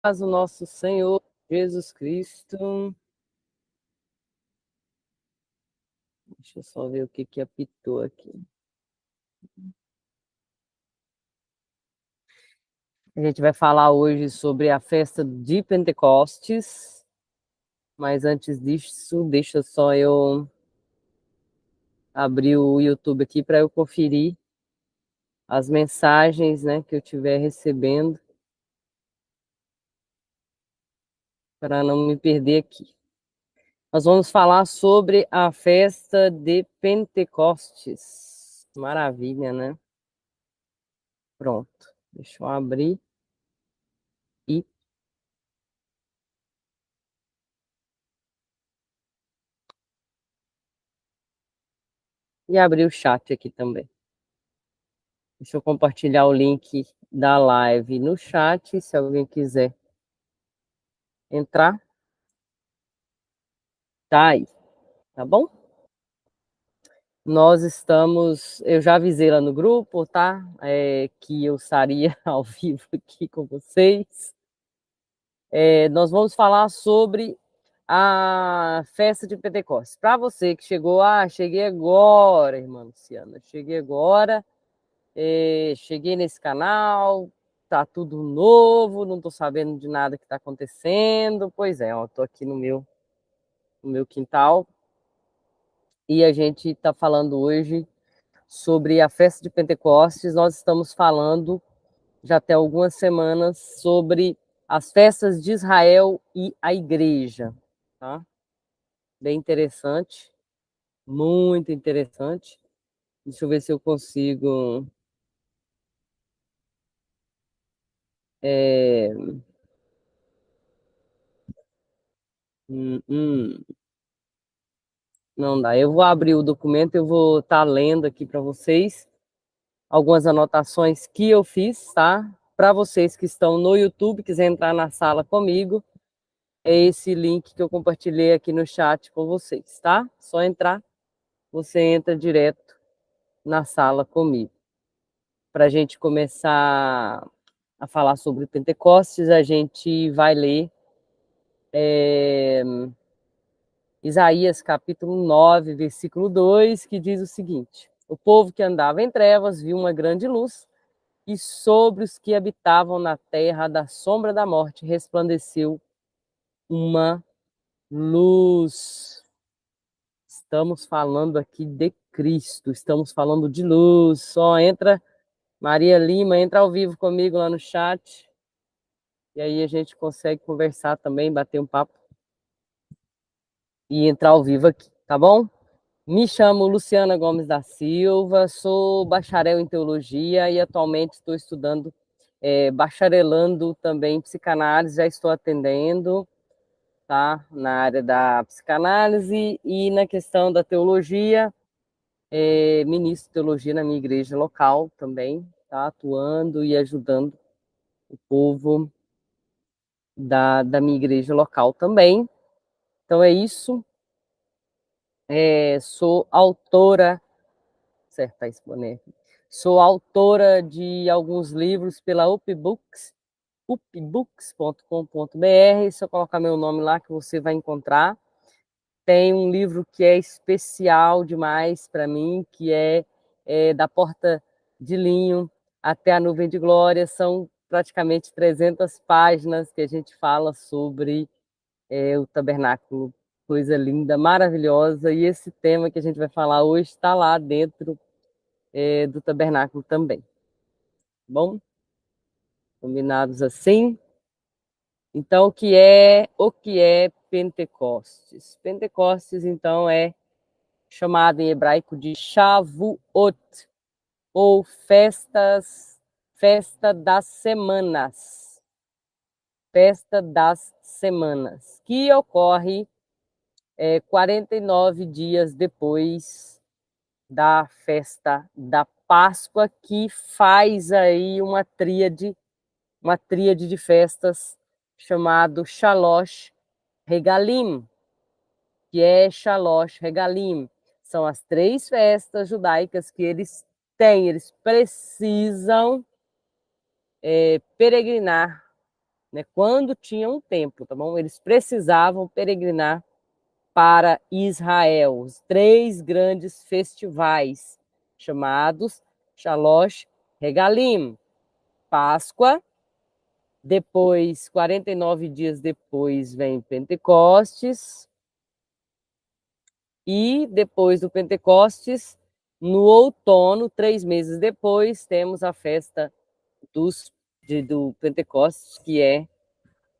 O nosso Senhor Jesus Cristo. Deixa eu só ver o que apitou aqui. A gente vai falar hoje sobre a festa de Pentecostes, mas antes disso, deixa só eu abrir o YouTube aqui para eu conferir as mensagens, né, que eu estiver recebendo, para não me perder aqui. Nós vamos falar sobre a festa de Pentecostes. Maravilha, né? Pronto. Deixa eu abrir e abrir o chat aqui também. Deixa eu compartilhar o link da live no chat, se alguém quiser entrar. Tá aí, tá bom? Nós estamos, eu já avisei lá no grupo, tá? Que eu estaria ao vivo aqui com vocês. Nós vamos falar sobre a festa de Pentecostes. Para você que chegou, cheguei agora, irmã Luciana, cheguei agora. Cheguei nesse canal, tá tudo novo, não tô sabendo de nada que tá acontecendo. Pois é, ó, tô aqui no meu quintal e a gente tá falando hoje sobre a festa de Pentecostes. Nós estamos falando já tem algumas semanas sobre as festas de Israel e a igreja, tá? Bem interessante, muito interessante. Deixa eu ver se eu consigo. É... Não dá. Eu vou abrir o documento, eu vou estar lendo aqui para vocês algumas anotações que eu fiz, tá? Para vocês que estão no YouTube, quiser entrar na sala comigo, é esse link que eu compartilhei aqui no chat com vocês, tá? Só entrar, você entra direto na sala comigo. Para a gente começar a falar sobre Pentecostes, a gente vai ler Isaías capítulo 9, versículo 2, que diz o seguinte: O povo que andava em trevas viu uma grande luz, e sobre os que habitavam na terra da sombra da morte resplandeceu uma luz. Estamos falando aqui de Cristo, estamos falando de luz. Só entra, Maria Lima, entra ao vivo comigo lá no chat, e aí a gente consegue conversar também, bater um papo e entrar ao vivo aqui, tá bom? Me chamo Luciana Gomes da Silva, sou bacharel em teologia e atualmente estou estudando, bacharelando também em psicanálise, já estou atendendo, tá? Na área da psicanálise e na questão da teologia, ministro de teologia na minha igreja local também, tá? Atuando e ajudando o povo da minha igreja local também. Então é isso. Sou autora. Certo, tá exponer. Sou autora de alguns livros pela upbooks, upbooks.com.br. Se eu colocar meu nome lá, que você vai encontrar. Tem um livro que é especial demais para mim, que é Da Porta de Linho até a Nuvem de Glória. São praticamente 300 páginas que a gente fala sobre o tabernáculo. Coisa linda, maravilhosa. E esse tema que a gente vai falar hoje está lá dentro do tabernáculo também. Bom, combinados assim. Então, o que é Pentecostes? Pentecostes, então, é chamado em hebraico de Shavuot, ou festa das semanas. Festa das semanas, que ocorre 49 dias depois da festa da Páscoa, que faz aí uma tríade de festas chamado Shalosh Regalim, que é Shalosh Regalim. São as 3 festas judaicas que eles têm, eles precisam peregrinar né? Quando tinha um templo, tá bom? Eles precisavam peregrinar para Israel. Os 3 grandes festivais, chamados Shalosh Regalim, Páscoa, depois, 49 dias depois, vem Pentecostes, e depois do Pentecostes, no outono, 3 meses depois, temos a festa do Pentecostes, que é,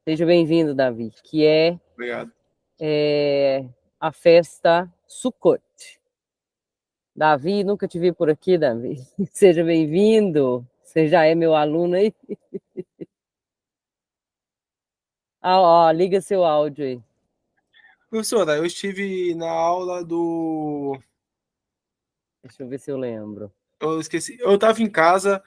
seja bem-vindo, Davi, que Obrigado. é a festa Sukkot. Davi, nunca te vi por aqui, Davi. Seja bem-vindo. Você já é meu aluno aí? Ah, ó, liga seu áudio aí. Professora, eu estive na aula do. Deixa eu ver se eu lembro. Eu esqueci. Eu estava em casa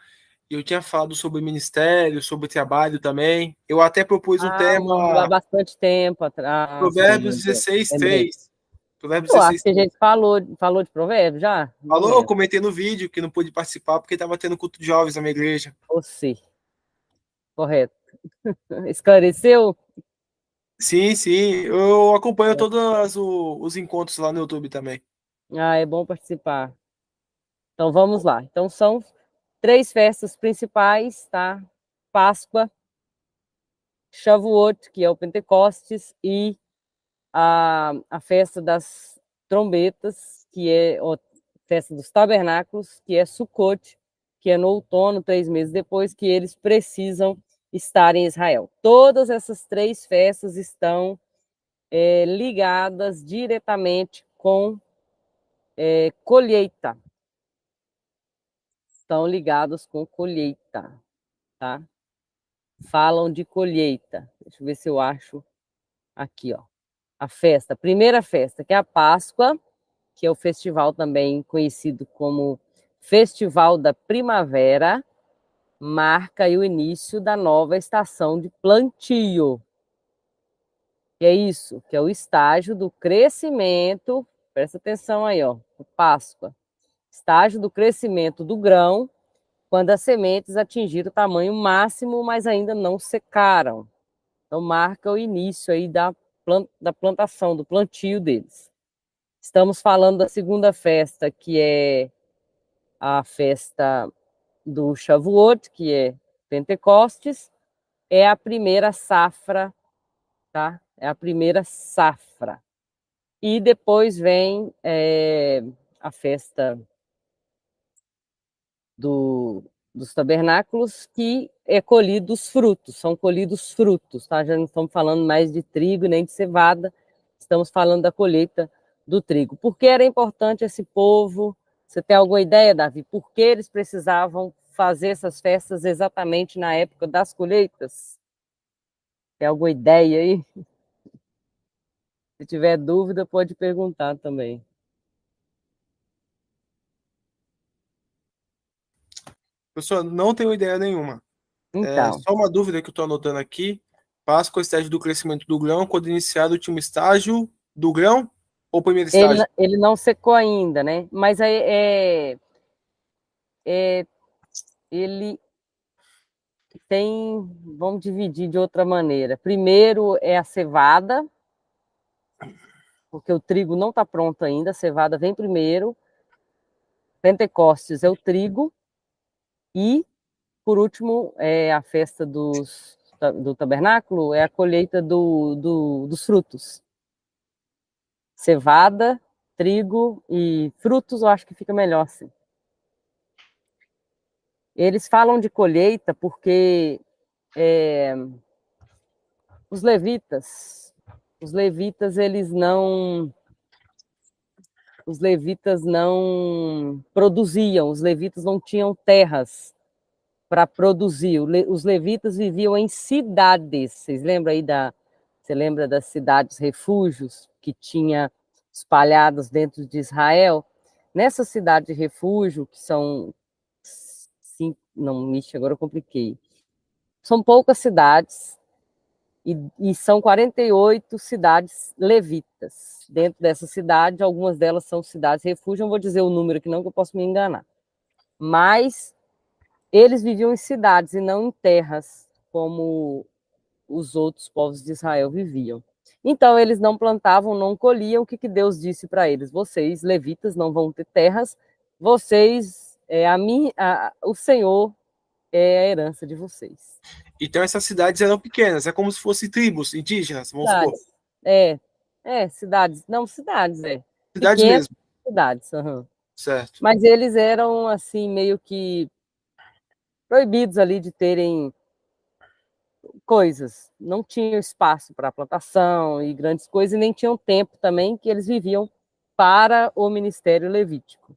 e eu tinha falado sobre ministério, sobre trabalho também. Eu até propus um Ah, há tema, bastante tempo atrás. Provérbios Sim, lembrei. 16:3. Provérbios Eu acho que a 16:3. gente falou de provérbio já? Não Falou, eu lembro. comentei no vídeo que não pude participar porque estava tendo culto de jovens na minha igreja. Você, correto. Esclareceu? Sim, sim. Eu acompanho todos os encontros lá no YouTube também. Ah, é bom participar. Então vamos lá. Então são 3 festas principais, tá? Páscoa, Shavuot, que é o Pentecostes, e a festa das trombetas, que é a festa dos tabernáculos, que é Sukkot, que é no outono, 3 meses depois, que eles precisam estar em Israel. Todas essas 3 festas estão ligadas diretamente com colheita. Estão ligados com colheita, tá? Falam de colheita. Deixa eu ver se eu acho aqui, ó. A festa, a primeira festa, que é a Páscoa, que é o festival também conhecido como Festival da Primavera, marca o início da nova estação de plantio. Que é isso, que é o estágio do crescimento, presta atenção aí, ó, Páscoa. Estágio do crescimento do grão, quando as sementes atingiram o tamanho máximo, mas ainda não secaram. Então marca o início aí da plantação, do plantio deles. Estamos falando da segunda festa, que é a festa do Shavuot, que é Pentecostes, é a primeira safra, tá? É a primeira safra. E depois vem a festa dos tabernáculos, que é colhido os frutos, são colhidos frutos, tá? Já não estamos falando mais de trigo nem de cevada, estamos falando da colheita do trigo. Por que era importante esse povo? Você tem alguma ideia, Davi? Por que eles precisavam fazer essas festas exatamente na época das colheitas? Tem alguma ideia aí? Se tiver dúvida, pode perguntar também. Professor, não tenho ideia nenhuma. Então, Só uma dúvida que eu estou anotando aqui. Páscoa, estágio do crescimento do grão, quando iniciar o último estágio do grão ou primeiro estágio? ele não secou ainda, né? Mas ele tem, vamos dividir de outra maneira. Primeiro é a cevada, porque o trigo não está pronto ainda, a cevada vem primeiro. Pentecostes é o trigo e, por último, é a festa do tabernáculo, é a colheita dos frutos. Cevada, trigo e frutos, eu acho que fica melhor assim. Eles falam de colheita porque é, os levitas, os levitas não produziam, os levitas não tinham terras para produzir. Os levitas viviam em cidades. Vocês lembram aí você lembra das cidades refúgios que tinha espalhadas dentro de Israel? Nessa cidade de refúgio, que são cinco, não, Michi, agora eu compliquei. São poucas cidades, e são 48 cidades levitas. Dentro dessa cidade, algumas delas são cidades refúgio, não vou dizer o número aqui não, que eu posso me enganar. Mas eles viviam em cidades e não em terras, como os outros povos de Israel viviam. Então, eles não plantavam, não colhiam. O que Deus disse para eles? Vocês, levitas, não vão ter terras, vocês, o Senhor é a herança de vocês. Então essas cidades eram pequenas, é como se fossem tribos indígenas, vamos supor. Cidades. Cidades. Não, cidades, Cidades pequenas mesmo, cidades. Uhum. certo. Mas eles eram, assim, meio que proibidos ali de terem coisas. Não tinham espaço para plantação e grandes coisas, e nem tinham tempo também, que eles viviam para o ministério levítico.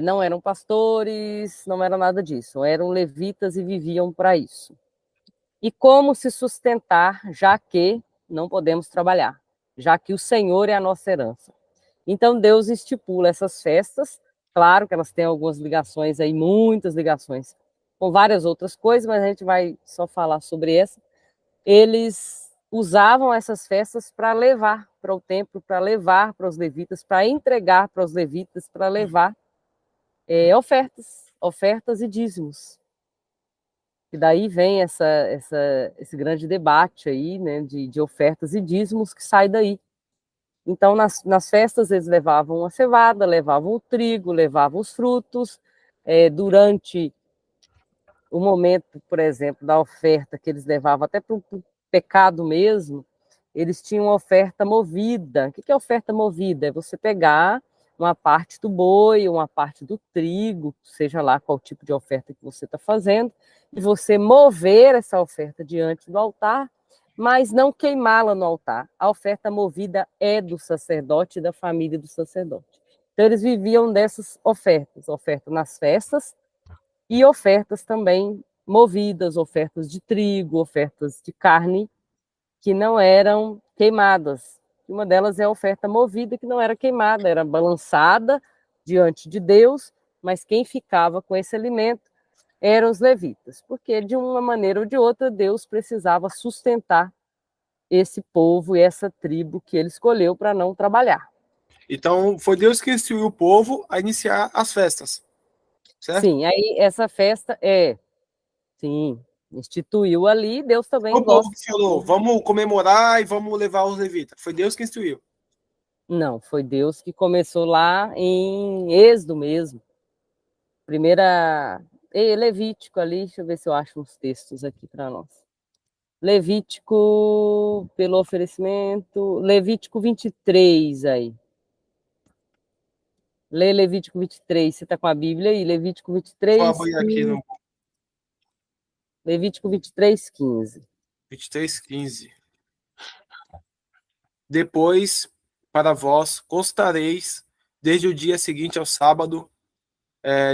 Não eram pastores, não era nada disso. Eram levitas e viviam para isso. E como se sustentar, já que não podemos trabalhar, já que o Senhor é a nossa herança. Então Deus estipula essas festas, claro que elas têm algumas ligações aí, muitas ligações, com várias outras coisas, mas a gente vai só falar sobre essa. Eles usavam essas festas para levar para o templo, para levar para os levitas, para entregar para os levitas, para levar ofertas e dízimos. E daí vem esse grande debate aí, né, de ofertas e dízimos que sai daí. Então, nas festas, eles levavam a cevada, levavam o trigo, levavam os frutos. Durante o momento, por exemplo, da oferta que eles levavam até para o pecado mesmo, eles tinham uma oferta movida. O que é oferta movida? É você pegar uma parte do boi, uma parte do trigo, seja lá qual tipo de oferta que você está fazendo, e você mover essa oferta diante do altar, mas não queimá-la no altar. A oferta movida é do sacerdote e da família do sacerdote. Então, eles viviam dessas ofertas, oferta nas festas e ofertas também movidas, ofertas de trigo, ofertas de carne, que não eram queimadas. Uma delas é a oferta movida, que não era queimada, era balançada diante de Deus, mas quem ficava com esse alimento eram os levitas, porque de uma maneira ou de outra Deus precisava sustentar esse povo e essa tribo que ele escolheu para não trabalhar. Então foi Deus que instruiu o povo a iniciar as festas, certo? Sim, aí essa festa sim, instituiu ali, Deus Foi também o povo gosta. que falou, vamos comemorar e vamos levar os levitas. Foi Deus que instruiu. Não, foi Deus que começou lá em Êxodo mesmo. Primeira. Levítico ali, deixa eu ver se eu acho uns textos aqui para nós. Levítico, pelo oferecimento. Levítico 23 aí. Lê Levítico 23. Você está com a Bíblia aí? Levítico Vou 23, abrir aqui no Levítico 23, 15. 23:15. Depois, para vós, constareis desde o dia seguinte ao sábado,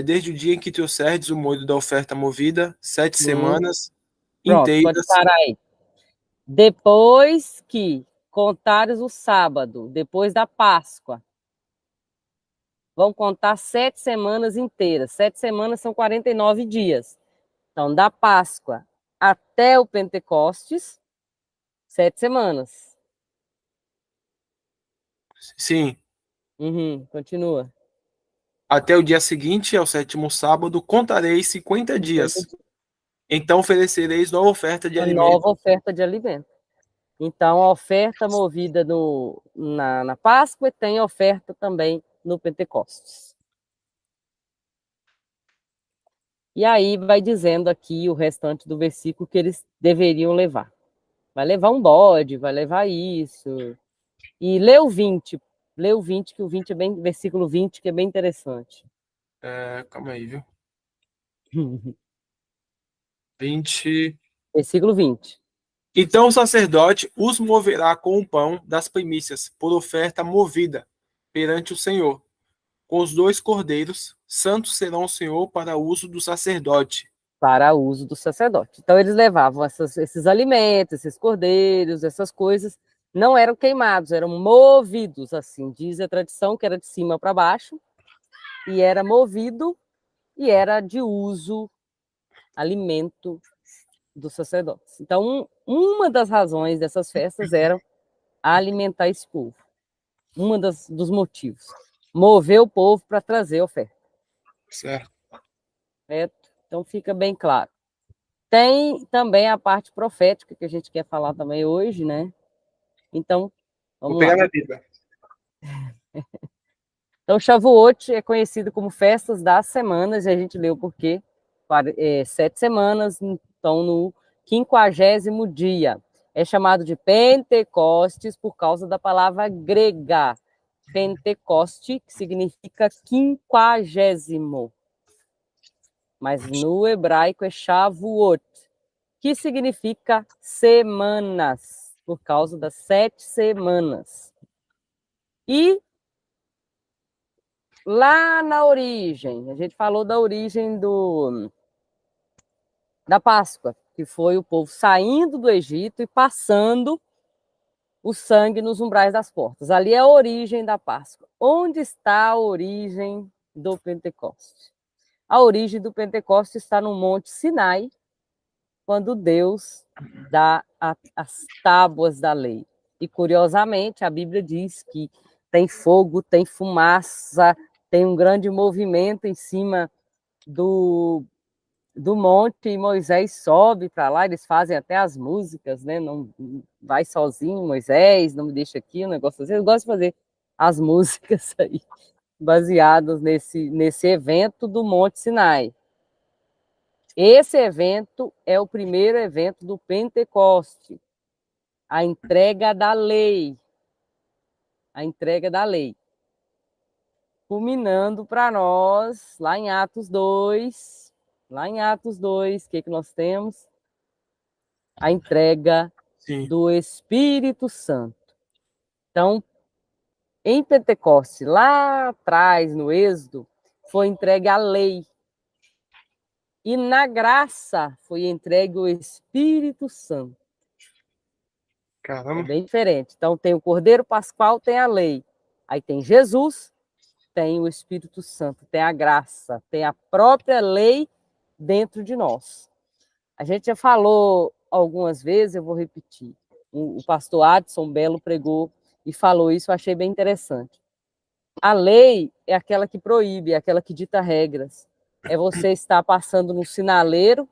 desde o dia em que trouxerdes o molho da oferta movida, 7 semanas Pronto, pode inteiras. parar aí. Depois que contares o sábado, depois da Páscoa, vão contar 7 semanas inteiras. 7 semanas são 49 dias. Então, da Páscoa até o Pentecostes, 7 semanas. Sim, Continua. até o dia seguinte, ao sétimo sábado, contareis 50 50 dias. dias. Então oferecereis nova oferta de Uma alimento. nova oferta de alimento. Então, a oferta movida na Páscoa tem oferta também no Pentecostes. E aí vai dizendo aqui o restante do versículo que eles deveriam levar. Vai levar um bode, vai levar isso. E lê o 20, que o 20 é bem, versículo 20, que é bem interessante. Calma aí, viu? 20. Versículo 20. Então o sacerdote os moverá com o pão das primícias, por oferta movida perante o Senhor. Com os 2 cordeiros, santos serão o Senhor para uso do sacerdote. Para uso do sacerdote. Então, eles levavam esses alimentos, esses cordeiros, essas coisas, não eram queimados, eram movidos, assim, diz a tradição, que era de cima para baixo, e era movido, e era de uso, alimento dos sacerdotes. Então, uma das razões dessas festas era alimentar esse povo. Dos motivos. Mover o povo para trazer oferta. Certo. Certo? Então, fica bem claro. Tem também a parte profética, que a gente quer falar também hoje, né? Então, Vou vamos pegar lá. minha Bíblia. Então, Shavuot é conhecido como Festas das Semanas, e a gente leu por quê? 7 semanas, então no 50º dia. É chamado de Pentecostes por causa da palavra grega, Pentecoste, que significa 50º. Mas no hebraico é Shavuot, que significa semanas, por causa das 7 semanas. E lá na origem, a gente falou da origem da Páscoa, que foi o povo saindo do Egito e passando o sangue nos umbrais das portas. Ali é a origem da Páscoa. Onde está a origem do Pentecoste? A origem do Pentecoste está no Monte Sinai, quando Deus dá as tábuas da lei. E, curiosamente, a Bíblia diz que tem fogo, tem fumaça, tem um grande movimento em cima do monte, e Moisés sobe para lá, eles fazem até as músicas, né? Não vai sozinho, Moisés, não me deixa aqui, um negócio assim. Eu gosto de fazer as músicas aí, baseadas nesse evento do Monte Sinai. Esse evento é o primeiro evento do Pentecoste, a entrega da lei. A entrega da lei. Culminando para nós, lá em Atos 2, o que nós temos? A entrega do Espírito Santo. Então, em Pentecoste, lá atrás, no Êxodo, foi entregue a lei. E na graça foi entregue o Espírito Santo. Caramba. É bem diferente. Então, tem o Cordeiro Pascual, tem a lei. Aí tem Jesus, tem o Espírito Santo, tem a graça, tem a própria lei dentro de nós. A gente já falou algumas vezes, eu vou repetir. O pastor Adson Belo pregou e falou isso, eu achei bem interessante. A lei é aquela que proíbe, é aquela que dita regras. É você estar passando no sinaleiro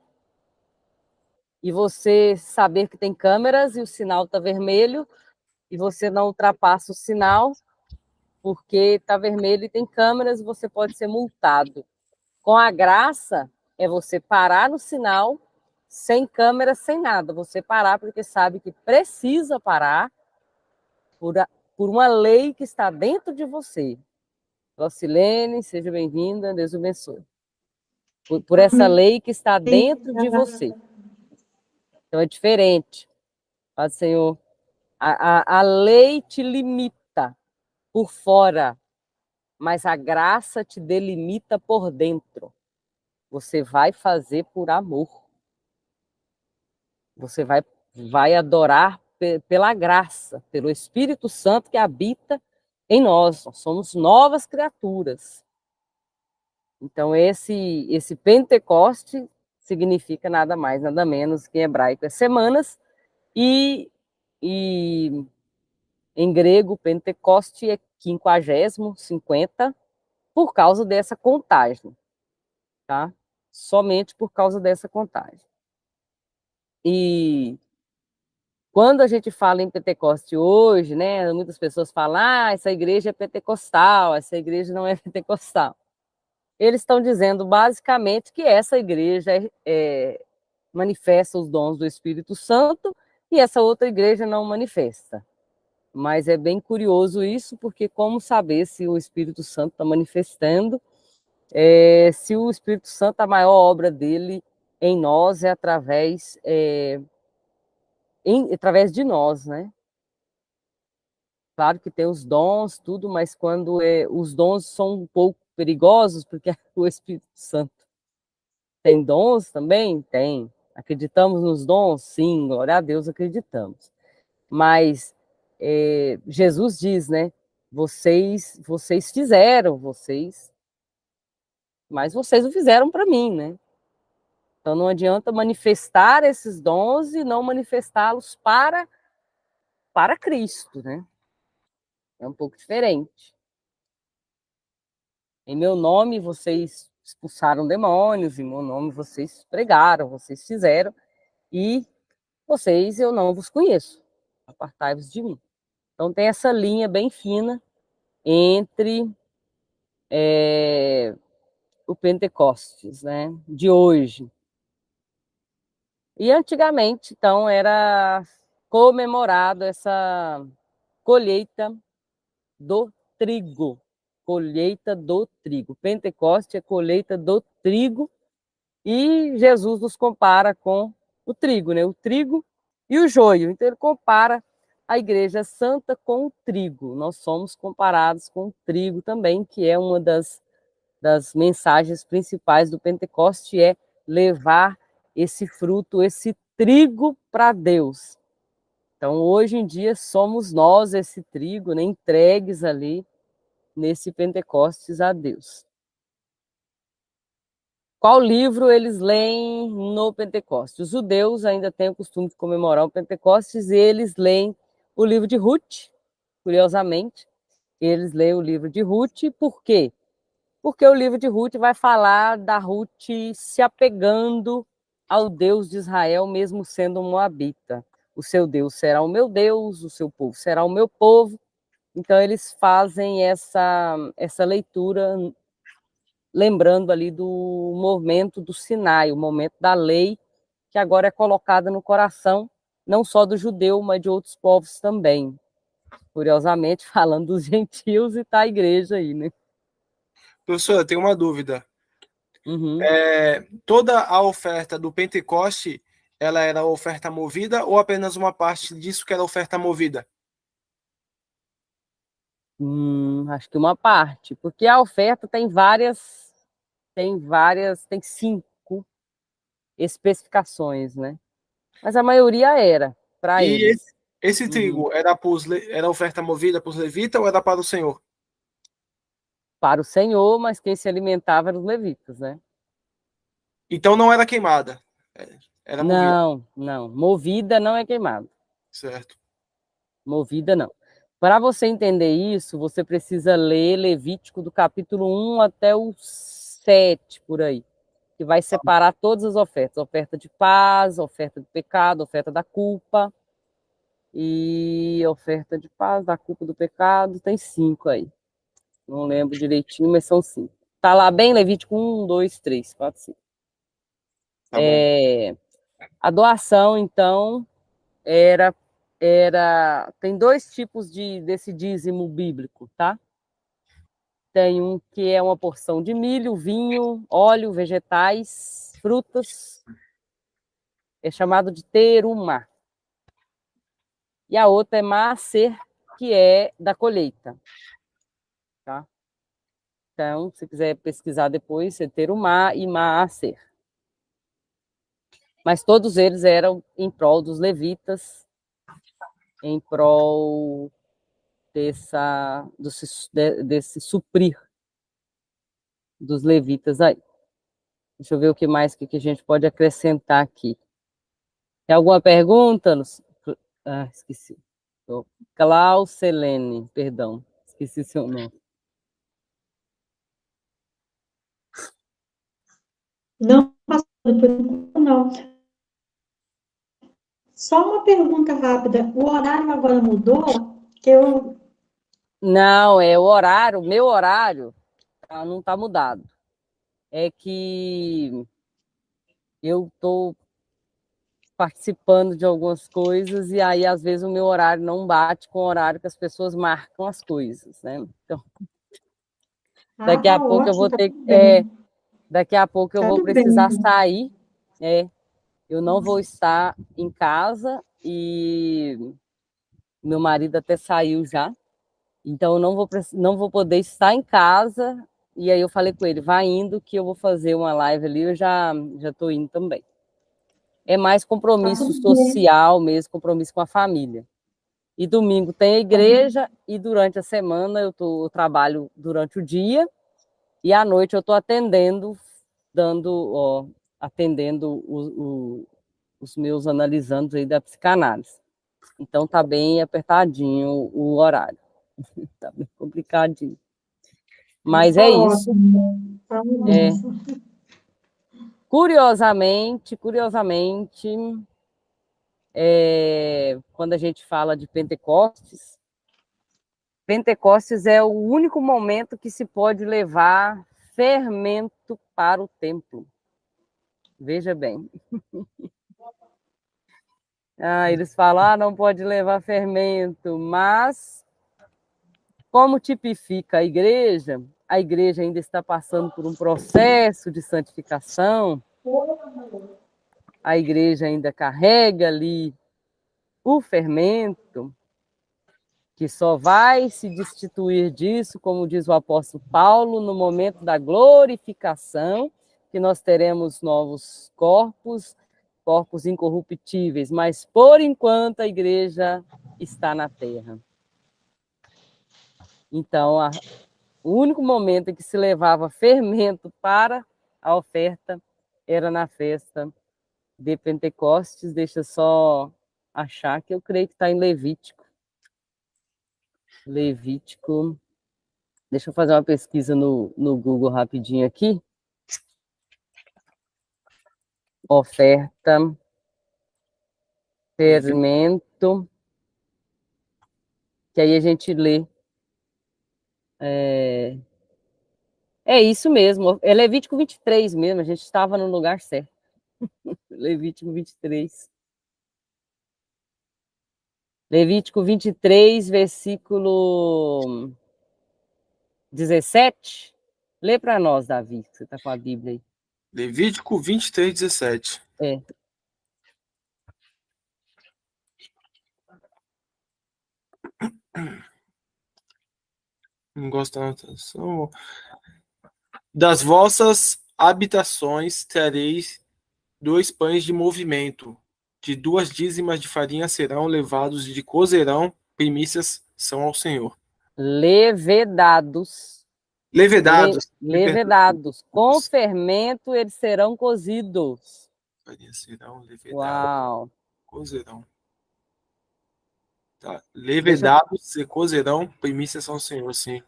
e você saber que tem câmeras e o sinal está vermelho e você não ultrapassa o sinal porque está vermelho e tem câmeras e você pode ser multado. Com a graça, é você parar no sinal, sem câmera, sem nada. Você parar porque sabe que precisa parar por uma lei que está dentro de você. Rocilene, seja bem-vinda, Deus o abençoe. Por essa lei que está dentro de você. Então é diferente. Fala, Senhor, a lei te limita por fora, mas a graça te delimita por dentro. Você vai fazer por amor. Você vai adorar pela graça, pelo Espírito Santo que habita em nós. Nós somos novas criaturas. Então, esse Pentecoste significa nada mais, nada menos que em hebraico é semanas, e em grego, Pentecoste é 50º, 50, por causa dessa contagem, tá? Somente por causa dessa contagem. E quando a gente fala em Pentecoste hoje, né, muitas pessoas falam, essa igreja é pentecostal, essa igreja não é pentecostal. Eles estão dizendo basicamente que essa igreja manifesta os dons do Espírito Santo e essa outra igreja não manifesta. Mas é bem curioso isso, porque como saber se o Espírito Santo está manifestando, se o Espírito Santo, a maior obra dele em nós é através de nós, né? Claro que tem os dons, tudo, mas quando os dons são um pouco perigosos, porque o Espírito Santo tem dons também? Tem. Acreditamos nos dons? Sim, glória a Deus, acreditamos. Mas Jesus diz, né? Vocês fizeram, mas vocês não fizeram para mim, né? Então não adianta manifestar esses dons e não manifestá-los para Cristo, né? É um pouco diferente. Em meu nome vocês expulsaram demônios, em meu nome vocês pregaram, vocês fizeram, e vocês eu não vos conheço, apartai-vos de mim. Então tem essa linha bem fina entre o Pentecostes, né, de hoje. E antigamente, então, era comemorado essa colheita do trigo. Colheita do trigo. Pentecoste é colheita do trigo. E Jesus nos compara com o trigo, né? O trigo e o joio. Então, ele compara a Igreja Santa com o trigo. Nós somos comparados com o trigo também, que é uma das mensagens principais do Pentecoste, é levar esse fruto, esse trigo para Deus. Então, hoje em dia, somos nós esse trigo, né, entregues ali nesse Pentecostes a Deus. Qual livro eles leem no Pentecostes? Os judeus ainda têm o costume de comemorar o Pentecostes e eles leem o livro de Ruth, curiosamente. Eles leem o livro de Ruth, por quê? Porque o livro de Ruth vai falar da Ruth se apegando ao Deus de Israel, mesmo sendo um moabita. O seu Deus será o meu Deus, o seu povo será o meu povo. Então, eles fazem essa leitura, lembrando ali do momento do Sinai, o momento da lei, que agora é colocada no coração, não só do judeu, mas de outros povos também. Curiosamente, falando dos gentios e tá a igreja aí, né? Professora, tem uma dúvida. Uhum. Toda a oferta do Pentecoste, ela era oferta movida ou apenas uma parte disso que era oferta movida? Acho que uma parte, porque a oferta tem 5 especificações, né? Mas a maioria era para E eles. esse Uhum. trigo era oferta movida para os levitas ou era para o Senhor? Para o Senhor, mas quem se alimentava eram os levitas, né? Então não era queimada, era movida, Não, não. Movida não é queimado. certo? Movida não. Para você entender isso, você precisa ler Levítico do capítulo 1 até o 7, por aí, que vai separar todas as ofertas: oferta de paz, oferta de pecado, oferta da culpa, e oferta de paz, da culpa, do pecado, tem 5 aí. Não lembro direitinho, mas são 5. Tá lá bem Levítico 1, 2, 3, 4, 5. Tá bom. A doação, então, era tem 2 tipos desse dízimo bíblico, tá? Tem um que é uma porção de milho, vinho, óleo, vegetais, frutas, é chamado de terumá. E a outra é maaser, que é da colheita, tá? Então, se quiser pesquisar depois, é terumá e maaser. Mas todos eles eram em prol dos levitas, em prol desse suprir dos levitas aí. Deixa eu ver o que mais que a gente pode acrescentar aqui. Tem alguma pergunta? Esqueci. Clauselene, perdão, esqueci seu nome. Não, passando por enquanto, não. Só uma pergunta rápida. O horário agora mudou? Que eu. Não, é o horário, o meu horário não está mudado. É que eu estou participando de algumas coisas e aí às vezes o meu horário não bate com o horário que as pessoas marcam as coisas, né? Então, Ah, daqui a tá pouco eu ótimo, vou tá ter, tudo bem. daqui a pouco eu Tá vou tudo bem, precisar então. sair, eu não vou estar em casa e meu marido até saiu já, então eu não vou poder estar em casa. E aí eu falei com ele, vai indo que eu vou fazer uma live ali, eu já estou indo também. É mais Tá compromisso tudo bem. social mesmo, compromisso com a família. E domingo tem a Tá. igreja e durante a semana eu trabalho durante o dia e à noite eu estou atendendo os meus analisandos aí da psicanálise. Então tá bem apertadinho o horário. Tá bem complicadinho. Mas Tá é isso. ótimo. Tá uma benção. Curiosamente, quando a gente fala de Pentecostes é o único momento que se pode levar fermento para o templo. Veja bem. Eles falam, não pode levar fermento, mas como tipifica a igreja ainda está passando por um processo de santificação, a igreja ainda carrega ali o fermento, que só vai se destituir disso, como diz o apóstolo Paulo, no momento da glorificação, que nós teremos novos corpos incorruptíveis, mas por enquanto a igreja está na terra. Então, o único momento em que se levava fermento para a oferta era na festa de Pentecostes. Deixa eu só achar que eu creio que está em Levítico. Deixa eu fazer uma pesquisa no Google rapidinho aqui. Oferta, fermento, que aí a gente lê. É isso mesmo, é Levítico 23 mesmo, a gente estava no lugar certo. Levítico 23. Levítico 23, versículo 17. Lê para nós, Davi, que você está com a Bíblia aí. Levítico 23, 17. É. Não gosto da anotação. Das vossas habitações trareis 2 pães de movimento, de 2 dízimas de farinha serão levados de cozerão, primícias são ao Senhor. Levedados. Levedados. Levedados. Com fermento eles serão cozidos. Farinha serão levedados. Uau. Cozerão. Tá. Levedados e cozerão, primícias são ao Senhor, sim.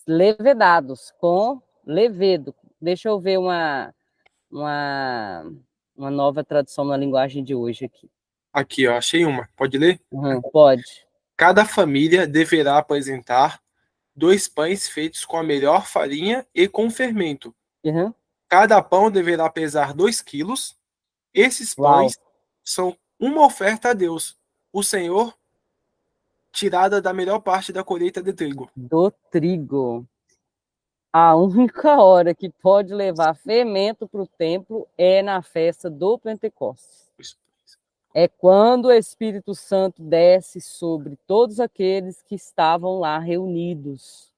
Levedados, com levedo. Deixa eu ver uma nova tradução na linguagem de hoje aqui. Aqui, ó, achei uma. Pode ler? Pode. Cada família deverá apresentar 2 pães feitos com a melhor farinha e com fermento. Cada pão deverá pesar 2 quilos. Esses pães são uma oferta a Deus, o Senhor, tirada da melhor parte da colheita de trigo. Do trigo. A única hora que pode levar fermento para o templo é na festa do Pentecostes. É quando o Espírito Santo desce sobre todos aqueles que estavam lá reunidos.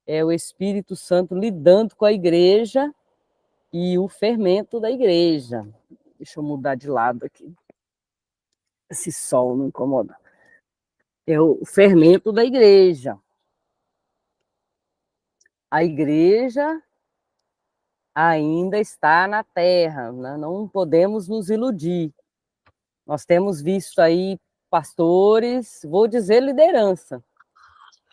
É o Espírito Santo lidando com a igreja e o fermento da igreja. Deixa eu mudar de lado aqui. Esse sol não incomoda. É o fermento da igreja. A igreja ainda está na terra, né? Não podemos nos iludir. Nós temos visto aí pastores, vou dizer liderança,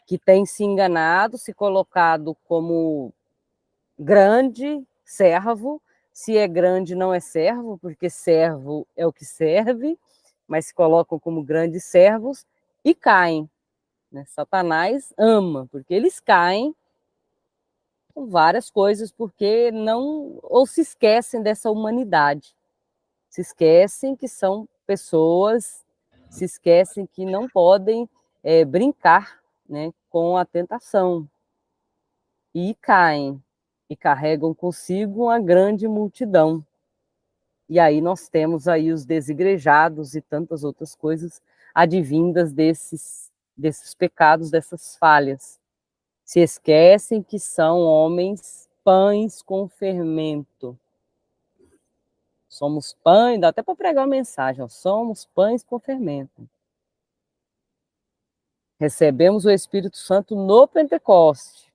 que têm se enganado, se colocado como grande servo. Se é grande, não é servo, porque servo é o que serve, mas se colocam como grandes servos e caem. Né? Satanás ama, porque eles caem com várias coisas, porque não, ou se esquecem dessa humanidade, se esquecem que são pessoas, se esquecem que não podem brincar, né, com a tentação, e caem, e carregam consigo uma grande multidão. E aí nós temos aí os desigrejados e tantas outras coisas advindas desses pecados, dessas falhas. Se esquecem que são homens pães com fermento. Somos pães, dá até para pregar uma mensagem, ó, somos pães com fermento. Recebemos o Espírito Santo no Pentecoste.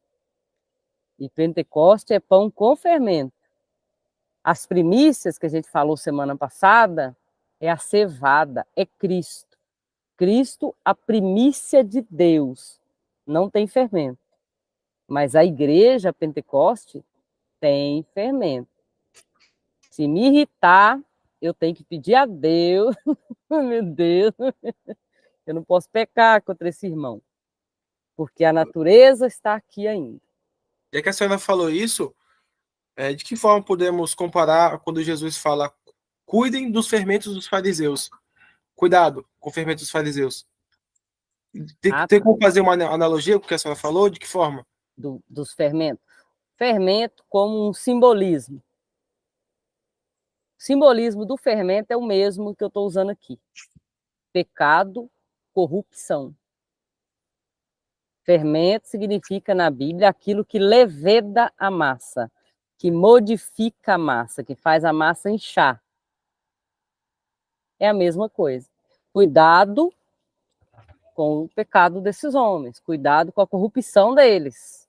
E Pentecoste é pão com fermento. As primícias que a gente falou semana passada é a cevada, é Cristo. Cristo, a primícia de Deus, não tem fermento. Mas a igreja Pentecoste tem fermento. Se me irritar, eu tenho que pedir a Deus, meu Deus, eu não posso pecar contra esse irmão, porque a natureza está aqui ainda. Já que a senhora falou isso, de que forma podemos comparar quando Jesus fala: cuidem dos fermentos dos fariseus? Cuidado com o fermento dos fariseus. Tem como fazer uma analogia com o que a senhora falou? De que forma? Dos fermentos. Fermento como um simbolismo. O simbolismo do fermento é o mesmo que eu estou usando aqui. Pecado, corrupção. Fermento significa na Bíblia aquilo que leveda a massa, que modifica a massa, que faz a massa inchar. É a mesma coisa. Cuidado com o pecado desses homens, cuidado com a corrupção deles,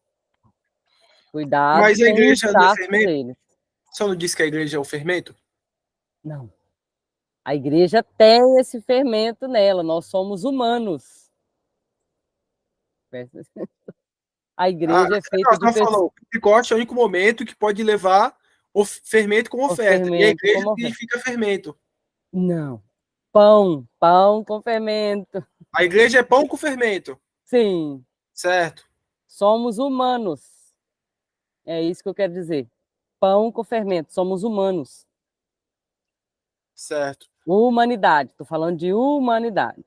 cuidado Mas a com o igreja não é inchaço fermento? deles. Só não disse que a igreja é o fermento? Não. A igreja tem esse fermento nela, nós somos humanos. A igreja é feita A de senhora pessoas. falou, o Pentecoste é o único momento que pode levar o fermento como O oferta. E a fermento igreja como oferta. significa fermento. Não. Pão com fermento. A igreja é pão com fermento. Sim. Certo. Somos humanos. É isso que eu quero dizer. Pão com fermento. Somos humanos. Certo. Humanidade. Estou falando de humanidade.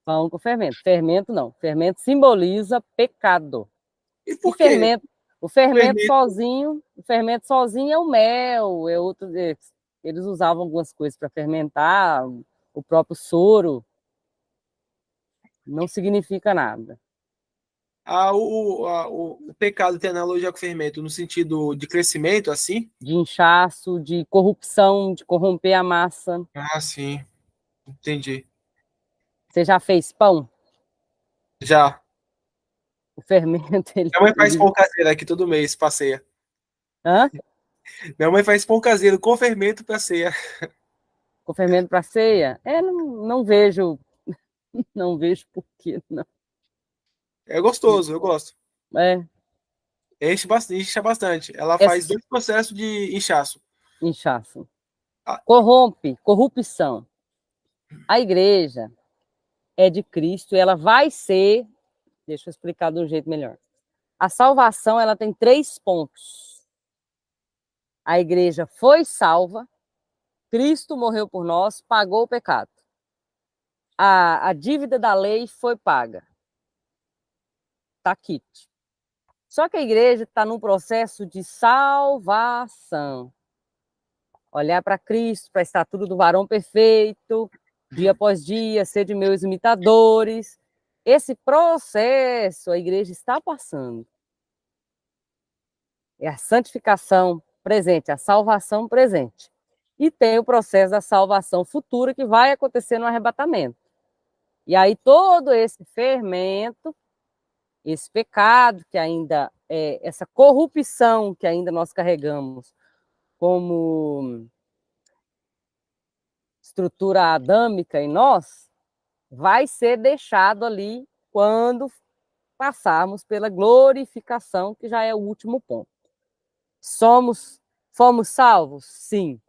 Pão com fermento. Fermento não. Fermento simboliza pecado. E E por quê? fermento, o fermento Fermento. sozinho é o mel, é outro. Eles usavam algumas coisas para fermentar, o próprio soro. Não significa nada. O pecado tem analogia com o fermento no sentido de crescimento, assim? De inchaço, de corrupção, de corromper a massa. Ah, sim. Entendi. Você já fez pão? Já. O fermento, Minha mãe faz pão caseiro aqui todo mês pra ceia. Hã? Minha mãe faz pão caseiro com fermento pra ceia. Com fermento para ceia? Não vejo, não vejo por que não. É gostoso, eu gosto. É, Enche bastante. Ela é faz 2 processos de inchaço. inchaço. Ah, Corrupção. A igreja é de Cristo e ela vai ser, deixa eu explicar de um jeito melhor. A salvação, ela tem 3 pontos. A igreja foi salva, Cristo morreu por nós, pagou o pecado. A dívida da lei foi paga. Está quite. Só que a igreja está num processo de salvação. Olhar para Cristo, para a estatura do varão perfeito, dia após dia, ser de meus imitadores. Esse processo a igreja está passando. É a santificação presente, a salvação presente. E tem o processo da salvação futura que vai acontecer no arrebatamento. E aí todo esse fermento, esse pecado que ainda essa corrupção que ainda nós carregamos como estrutura adâmica em nós, vai ser deixado ali quando passarmos pela glorificação, que já é o último ponto. Fomos salvos? Sim.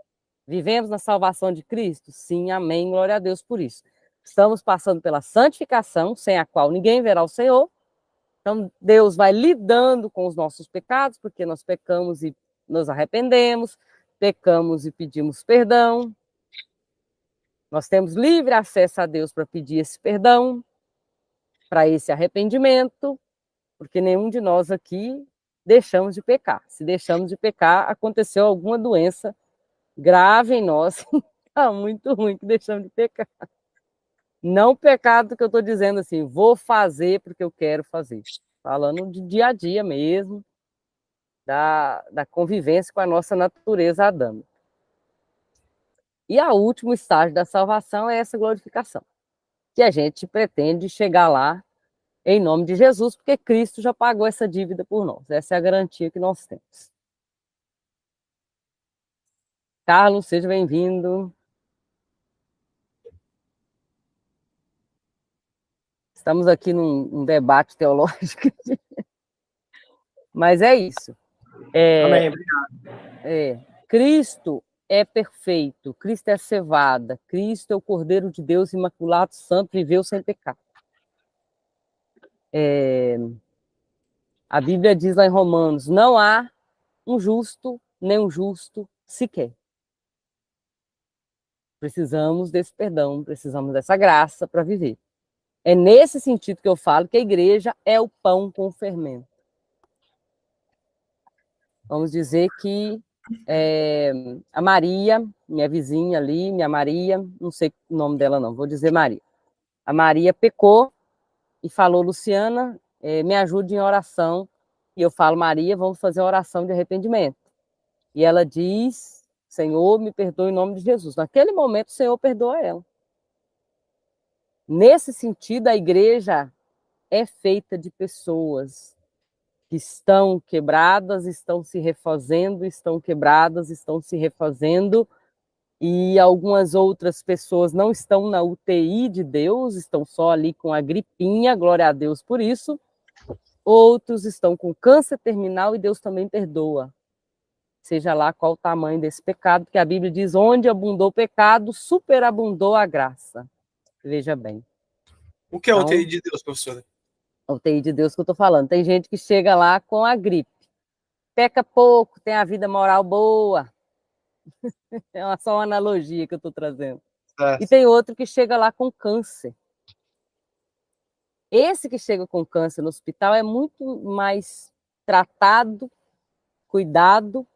Vivemos na salvação de Cristo? Sim, amém, glória a Deus por isso. Estamos passando pela santificação, sem a qual ninguém verá o Senhor. Então, Deus vai lidando com os nossos pecados, porque nós pecamos e nos arrependemos, pecamos e pedimos perdão. Nós temos livre acesso a Deus para pedir esse perdão, para esse arrependimento, porque nenhum de nós aqui deixamos de pecar. Se deixamos de pecar, aconteceu alguma doença grave em nós, está muito ruim que deixamos de pecar. Não pecado que eu estou dizendo assim, vou fazer porque eu quero fazer. Falando de dia a dia mesmo, da convivência com a nossa natureza adâmica. E o último estágio da salvação é essa glorificação, que a gente pretende chegar lá em nome de Jesus, porque Cristo já pagou essa dívida por nós. Essa é a garantia que nós temos. Carlos, seja bem-vindo. Estamos aqui num debate teológico, mas é isso. Amém. Obrigado. Cristo é perfeito, Cristo é a cevada, Cristo é o Cordeiro de Deus imaculado, santo, viveu sem pecado. A Bíblia diz lá em Romanos, não há um justo, nem um justo sequer. Precisamos desse perdão, precisamos dessa graça para viver. É nesse sentido que eu falo que a igreja é o pão com fermento. Vamos dizer que a Maria, minha vizinha ali, minha Maria, não sei o nome dela não, vou dizer Maria. A Maria pecou e falou, Luciana, me ajude em oração. E eu falo, Maria, vamos fazer uma oração de arrependimento. E ela diz, Senhor, me perdoe em nome de Jesus. Naquele momento, o Senhor perdoa ela. Nesse sentido, a igreja é feita de pessoas que estão quebradas, estão se refazendo, estão quebradas, estão se refazendo, e algumas outras pessoas não estão na UTI de Deus, estão só ali com a gripinha, glória a Deus por isso. Outros estão com câncer terminal e Deus também perdoa. Seja lá qual o tamanho desse pecado, porque a Bíblia diz, onde abundou o pecado, superabundou a graça. Veja bem. O que é a UTI de Deus, professora? A UTI de Deus que eu estou falando. Tem gente que chega lá com a gripe. Peca pouco, tem a vida moral boa. É só uma analogia que eu estou trazendo. E tem outro que chega lá com câncer. Esse que chega com câncer no hospital é muito mais tratado, cuidado,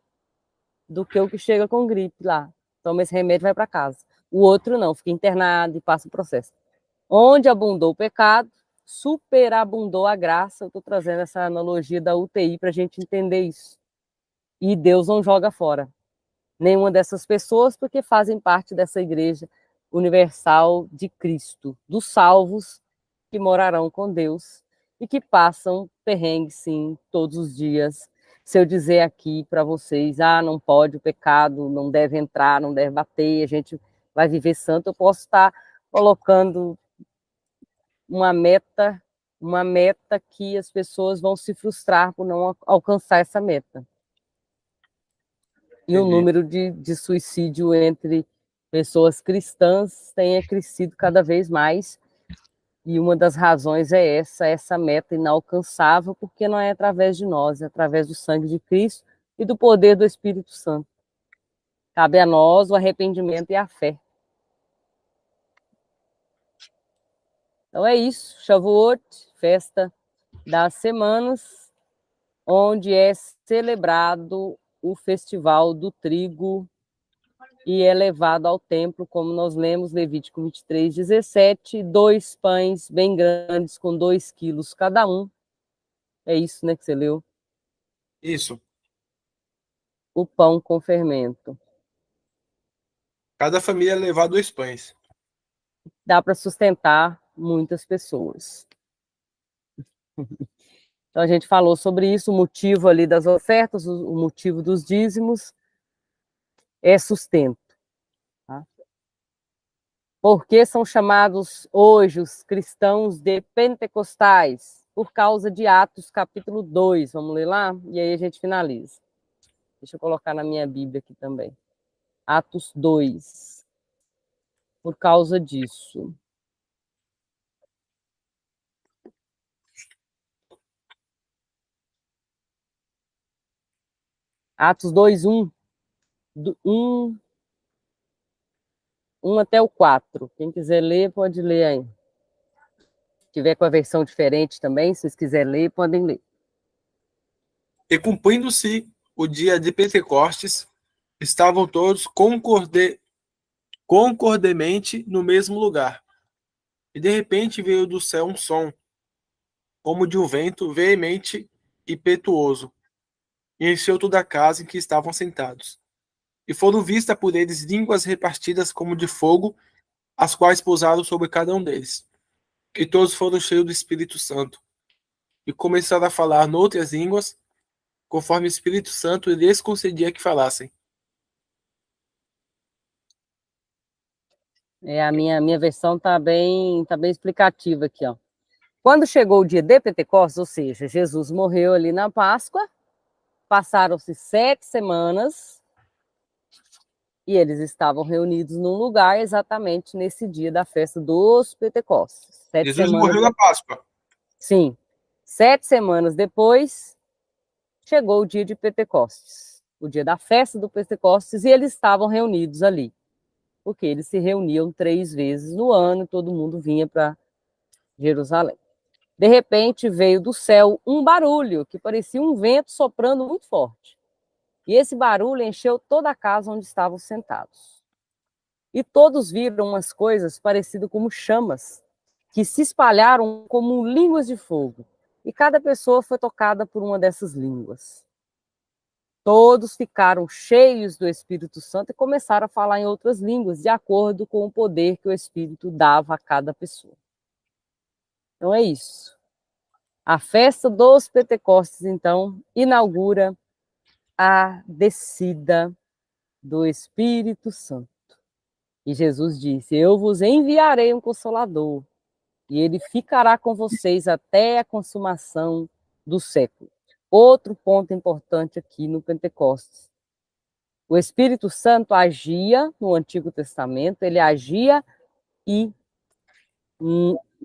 do que o que chega com gripe lá. Toma esse remédio e vai para casa. O outro não, fica internado e passa o processo. Onde abundou o pecado, superabundou a graça. Eu estou trazendo essa analogia da UTI para a gente entender isso. E Deus não joga fora nenhuma dessas pessoas, porque fazem parte dessa igreja universal de Cristo, dos salvos que morarão com Deus e que passam perrengue, sim, todos os dias. Se eu dizer aqui para vocês, não pode, o pecado não deve entrar, não deve bater, a gente vai viver santo, eu posso estar colocando uma meta que as pessoas vão se frustrar por não alcançar essa meta. E o número de suicídio entre pessoas cristãs tenha crescido cada vez mais. E uma das razões é essa meta inalcançável, porque não é através de nós, é através do sangue de Cristo e do poder do Espírito Santo. Cabe a nós o arrependimento e a fé. Então é isso, Shavuot, festa das semanas, onde é celebrado o festival do trigo e é levado ao templo, como nós lemos, Levítico 23, 17, 2 pães bem grandes, com 2 quilos cada um. É isso, né, que você leu? Isso. O pão com fermento. Cada família levar 2 pães. Dá para sustentar muitas pessoas. Então, a gente falou sobre isso, o motivo ali das ofertas, o motivo dos dízimos é sustento. Tá? Por que são chamados hoje os cristãos de pentecostais? Por causa de Atos, capítulo 2. Vamos ler lá? E aí a gente finaliza. Deixa eu colocar na minha Bíblia aqui também. Atos 2. Por causa disso. Atos 2, 1. 1 até o 4. Quem quiser ler, pode ler aí. Se tiver com a versão diferente também, se vocês quiserem ler, podem ler. E cumprindo-se o dia de Pentecostes, estavam todos concordemente no mesmo lugar. E de repente veio do céu um som, como de um vento veemente e impetuoso, e encheu toda a casa em que estavam sentados. E foram vistas por eles línguas repartidas como de fogo, as quais pousaram sobre cada um deles. E todos foram cheios do Espírito Santo, e começaram a falar noutras línguas, conforme o Espírito Santo lhes concedia que falassem. A minha versão tá bem explicativa aqui, ó. Quando chegou o dia de Pentecostes, ou seja, Jesus morreu ali na Páscoa, passaram-se 7 semanas e eles estavam reunidos num lugar exatamente nesse dia da festa dos Pentecostes. 7 Jesus semanas morreu na Páscoa. Sim. 7 semanas depois, chegou o dia de Pentecostes, o dia da festa do Pentecostes, e eles estavam reunidos ali, porque eles se reuniam 3 vezes no ano, e todo mundo vinha para Jerusalém. De repente, veio do céu um barulho, que parecia um vento soprando muito forte. E esse barulho encheu toda a casa onde estavam sentados. E todos viram umas coisas parecidas como chamas, que se espalharam como línguas de fogo. E cada pessoa foi tocada por uma dessas línguas. Todos ficaram cheios do Espírito Santo e começaram a falar em outras línguas, de acordo com o poder que o Espírito dava a cada pessoa. Então é isso. A festa dos Pentecostes, então, inaugura a descida do Espírito Santo. E Jesus disse: eu vos enviarei um Consolador, e ele ficará com vocês até a consumação do século. Outro ponto importante aqui no Pentecostes. O Espírito Santo agia no Antigo Testamento, ele agia e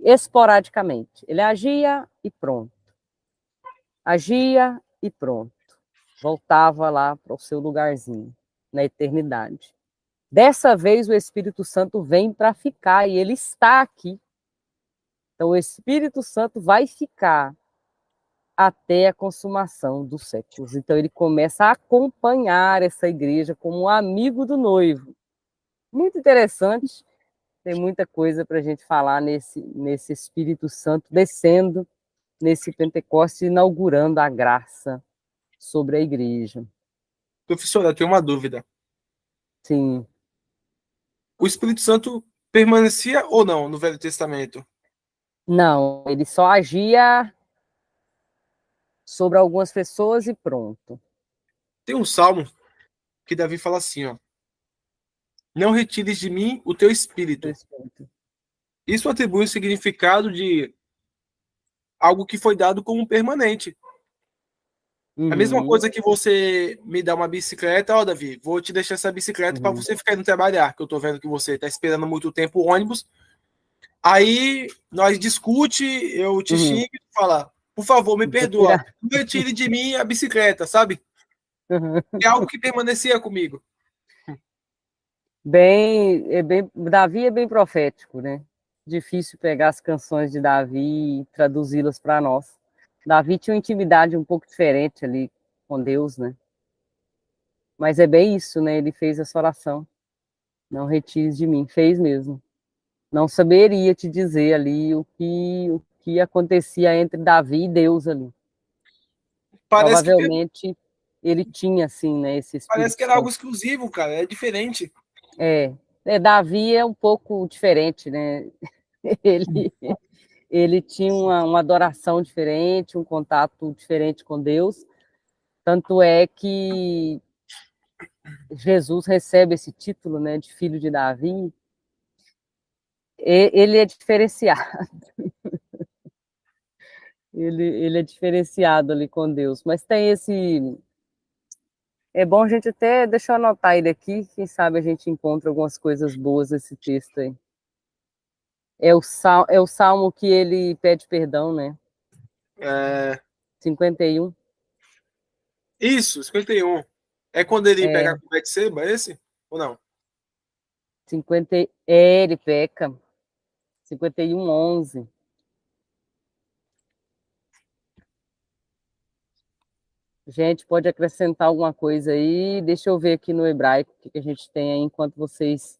esporadicamente. Ele agia e pronto. Agia e pronto. Voltava lá para o seu lugarzinho, na eternidade. Dessa vez o Espírito Santo vem para ficar e ele está aqui. Então o Espírito Santo vai ficar até a consumação dos séculos. Então ele começa a acompanhar essa igreja como um amigo do noivo. Muito interessante, tem muita coisa para a gente falar nesse Espírito Santo descendo nesse Pentecostes, inaugurando a graça sobre a igreja. Professora, eu tenho uma dúvida. Sim. O Espírito Santo permanecia ou não no Velho Testamento? Não, ele só agia sobre algumas pessoas e pronto. Tem um salmo que Davi fala assim, ó: não retires de mim o teu espírito. Isso atribui o significado de algo que foi dado como permanente. A mesma coisa que você me dá uma bicicleta, ó, Davi, vou te deixar essa bicicleta para você ficar indo trabalhar, que eu tô vendo que você tá esperando muito tempo o ônibus. Aí nós discute, eu te xingo e fala, por favor, me perdoa, não retire de mim a bicicleta, sabe? É algo que permanecia comigo. Davi é bem profético, né? Difícil pegar as canções de Davi e traduzi-las para nós. Davi tinha uma intimidade um pouco diferente ali com Deus, né? Mas é bem isso, né? Ele fez essa oração. Não retires de mim. Fez mesmo. Não saberia te dizer ali o que acontecia entre Davi e Deus ali. Provavelmente ele tinha, assim, né, esse Espírito Parece que era algo Santo. exclusivo, cara, é diferente. Davi é um pouco diferente, né? Ele tinha uma adoração diferente, um contato diferente com Deus. Tanto é que Jesus recebe esse título, né, de filho de Davi. Ele é diferenciado. Ele é diferenciado ali com Deus. Mas tem esse... É bom a gente até... Deixa eu anotar ele aqui, quem sabe a gente encontra algumas coisas boas nesse texto aí. É o salmo que ele pede perdão, né? 51. Isso, 51. É quando ele pega com Betseba, esse? Ou não? Ele peca. 51:11. Gente, pode acrescentar alguma coisa aí? Deixa eu ver aqui no hebraico o que a gente tem aí, enquanto vocês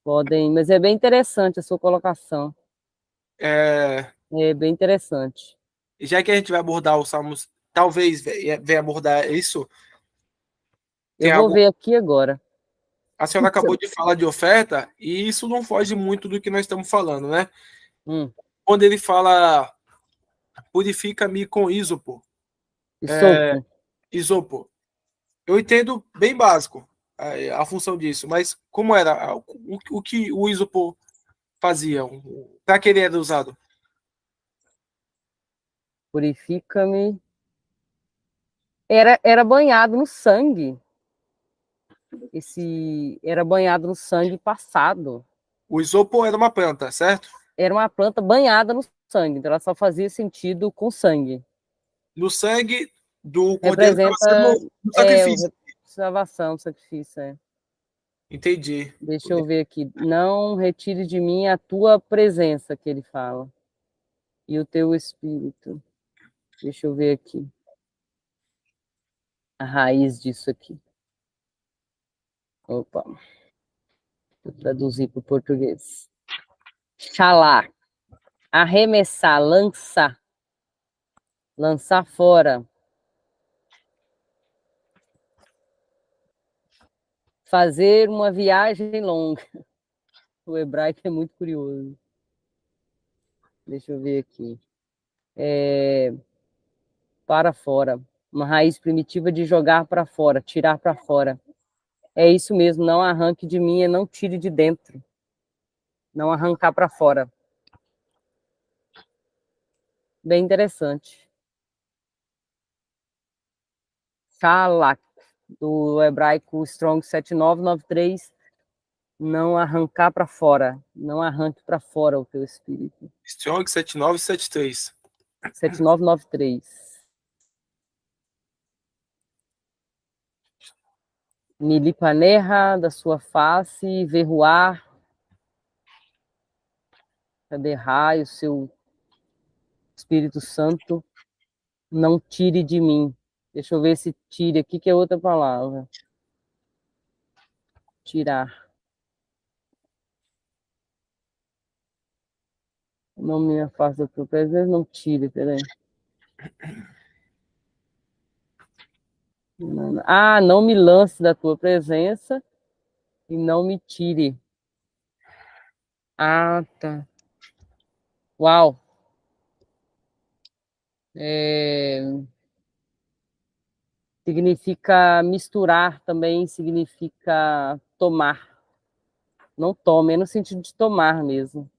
podem... Mas é bem interessante a sua colocação. É bem interessante. Já que a gente vai abordar os salmos, talvez venha abordar isso. Eu vou ver aqui agora. A senhora acabou de falar de oferta, e isso não foge muito do que nós estamos falando, né? Quando ele fala, purifica-me com ísopo. Isopo. Eu entendo bem básico a função disso, mas como era? O que o isopo fazia? Para que ele era usado? Purifica-me. Era banhado no sangue. Era banhado no sangue passado. O isopo era uma planta, certo? Era uma planta banhada no sangue, então ela só fazia sentido com sangue. No sangue do cordeiro que estava Representa sendo no sacrifício. salvação, sacrifício. É. Entendi. Deixa eu ver aqui. Não retire de mim a tua presença, que ele fala. E o teu espírito. Deixa eu ver aqui. A raiz disso aqui. Opa. Vou traduzir para o português. Xalá. Arremessar, lançar. Lançar fora. Fazer uma viagem longa. O hebraico é muito curioso. Deixa eu ver aqui. Para fora. Uma raiz primitiva de jogar para fora, tirar para fora. É isso mesmo, não arranque de mim e não tire de dentro. Não arrancar para fora. Bem interessante. Shalak, do hebraico Strong 7993, não arrancar para fora. Não arranque para fora o teu espírito. Strong 7973. 7993. Nilipanerra da sua face, verruar, derrai o seu Espírito Santo, não tire de mim. Deixa eu ver se tire aqui, que é outra palavra. Tirar. Não me afasta da tua presença, não tire, peraí. Não me lance da tua presença e não me tire. Tá. Uau. Significa misturar também, significa tomar. Não tome, é no sentido de tomar mesmo.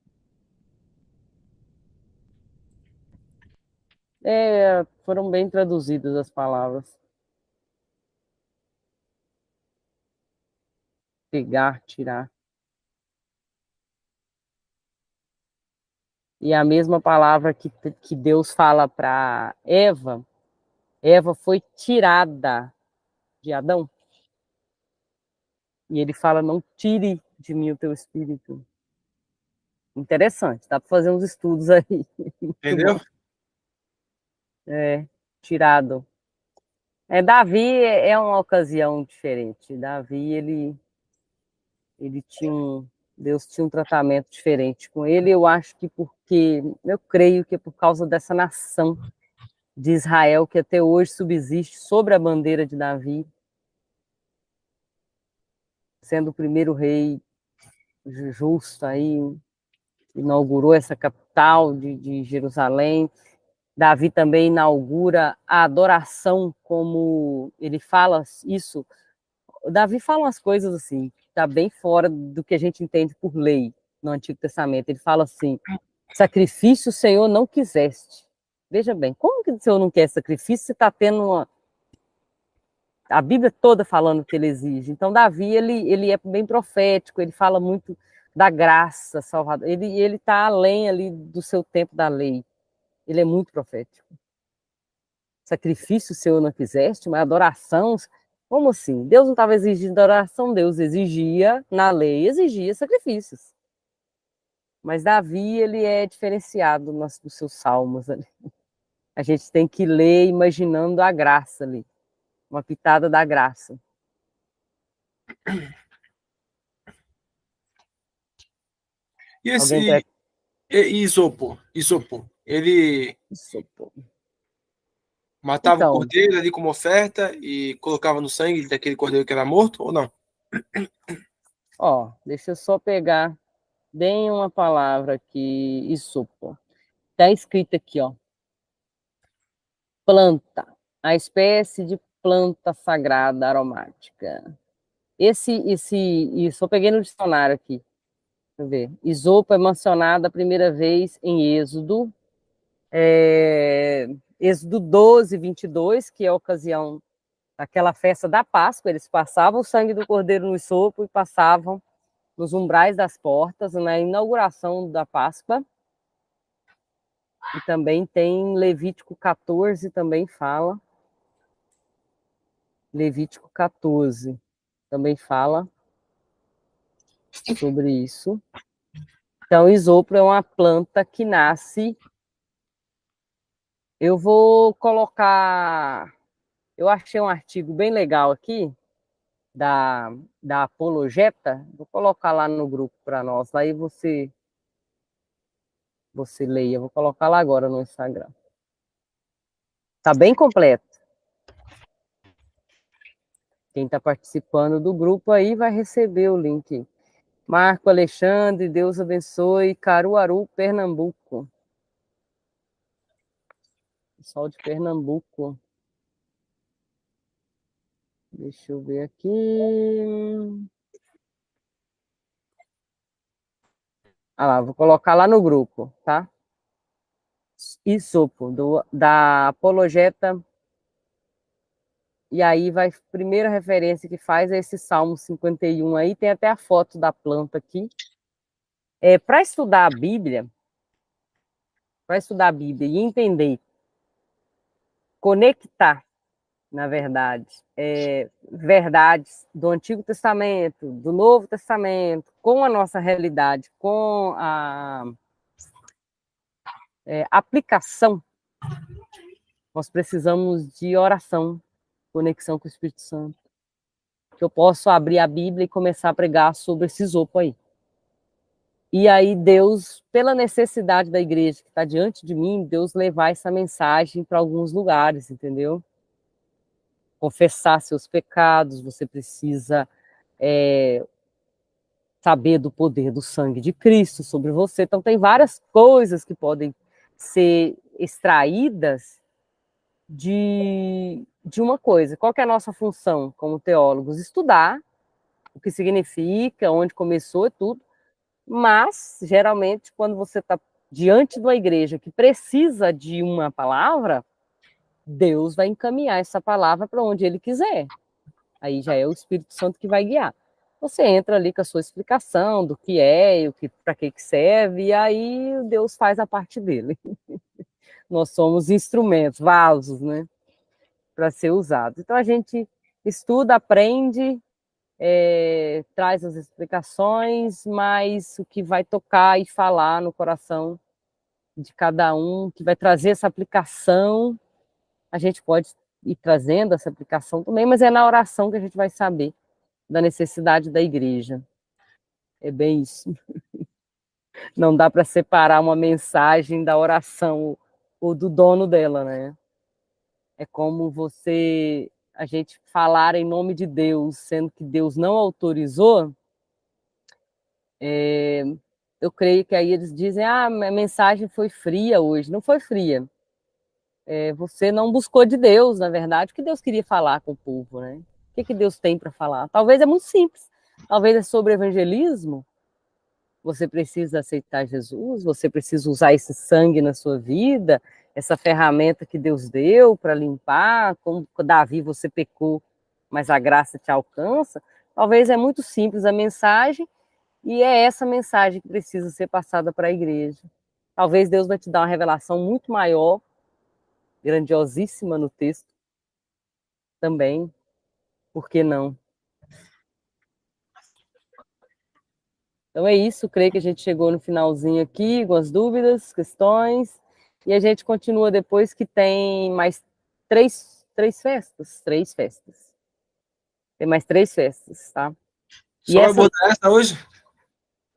Foram bem traduzidas as palavras. Pegar, tirar. E a mesma palavra que Deus fala para Eva, Eva foi tirada de Adão. E ele fala, não tire de mim o teu espírito. Interessante, dá para fazer uns estudos aí. Entendeu? Tirado. Davi é uma ocasião diferente. Davi, ele tinha Deus tinha um tratamento diferente com ele. Eu acho que eu creio que é por causa dessa nação de Israel que até hoje subsiste sobre a bandeira de Davi, sendo o primeiro rei justo aí, inaugurou essa capital de Jerusalém. Davi também inaugura a adoração, como ele fala isso. Davi fala umas coisas assim, que está bem fora do que a gente entende por lei no Antigo Testamento. Ele fala assim, sacrifício o Senhor não quiseste. Veja bem, como que o Senhor não quer sacrifício se está tendo a Bíblia toda falando que ele exige? Então, Davi, ele é bem profético, ele fala muito da graça salvadora. Ele está além ali do seu tempo da lei. Ele é muito profético. Sacrifício o Senhor não quiseste, mas adoração... Como assim? Deus não estava exigindo adoração, Deus exigia, na lei, exigia sacrifícios. Mas Davi, ele é diferenciado nos seus salmos ali. A gente tem que ler imaginando a graça ali, uma pitada da graça. E esse Isopo, ele matava o cordeiro ali como oferta e colocava no sangue daquele cordeiro que era morto ou não? Deixa eu só pegar bem uma palavra aqui, isopo. Está escrito aqui, planta, a espécie de planta sagrada aromática. Isso eu peguei no dicionário aqui. Deixa eu ver. Isopo é mencionado a primeira vez em Êxodo, Êxodo 12, 22, que é a ocasião daquela festa da Páscoa, eles passavam o sangue do cordeiro no sopo e passavam nos umbrais das portas, na inauguração da Páscoa. E também tem Levítico 14, também fala. Levítico 14 também fala sobre isso. Então, isopro é uma planta que nasce. Eu vou colocar. Eu achei um artigo bem legal aqui, da Apologeta. Vou colocar lá no grupo para nós. Aí você leia. Vou colocar lá agora no Instagram. Está bem completo. Quem está participando do grupo aí vai receber o link. Marco Alexandre, Deus abençoe. Caruaru, Pernambuco. Pessoal de Pernambuco. Deixa eu ver aqui. Ah lá, vou colocar lá no grupo, tá? Isopo, da Apologeta. E aí vai, primeira referência que faz é esse Salmo 51 aí, tem até a foto da planta aqui. Para estudar a Bíblia e entender, conectar, na verdade, verdades do Antigo Testamento, do Novo Testamento, com a nossa realidade, com a aplicação, nós precisamos de oração, conexão com o Espírito Santo. Que eu posso abrir a Bíblia e começar a pregar sobre esse isopo aí. E aí Deus, pela necessidade da igreja que está diante de mim, Deus levar essa mensagem para alguns lugares, entendeu? Confessar seus pecados, você precisa saber do poder do sangue de Cristo sobre você. Então tem várias coisas que podem ser extraídas de uma coisa. Qual que é a nossa função como teólogos? Estudar o que significa, onde começou e tudo, mas, geralmente, quando você está diante de uma igreja que precisa de uma palavra, Deus vai encaminhar essa palavra para onde Ele quiser. Aí já é o Espírito Santo que vai guiar. Você entra ali com a sua explicação do que é, para que serve, e aí Deus faz a parte dele. Nós somos instrumentos, vasos, né, para ser usados. Então a gente estuda, aprende, traz as explicações, mas o que vai tocar e falar no coração de cada um, que vai trazer essa aplicação, a gente pode ir trazendo essa aplicação também, mas é na oração que a gente vai saber da necessidade da igreja. É bem isso. Não dá para separar uma mensagem da oração ou do dono dela, né? É como a gente falar em nome de Deus, sendo que Deus não autorizou. Eu creio que aí eles dizem, a mensagem foi fria hoje. Não foi fria. Você não buscou de Deus, na verdade, o que Deus queria falar com o povo, né? O que Deus tem para falar? Talvez é muito simples. Talvez é sobre evangelismo. Você precisa aceitar Jesus, você precisa usar esse sangue na sua vida, essa ferramenta que Deus deu para limpar, como Davi você pecou, mas a graça te alcança. Talvez é muito simples a mensagem, e é essa mensagem que precisa ser passada para a igreja. Talvez Deus vai te dar uma revelação muito maior, grandiosíssima no texto também. Por que não? Então é isso, creio que a gente chegou no finalzinho aqui, com as dúvidas, questões, e a gente continua depois que tem mais três festas. Três festas. Tem mais três festas, tá? Só vai abordar essa hoje?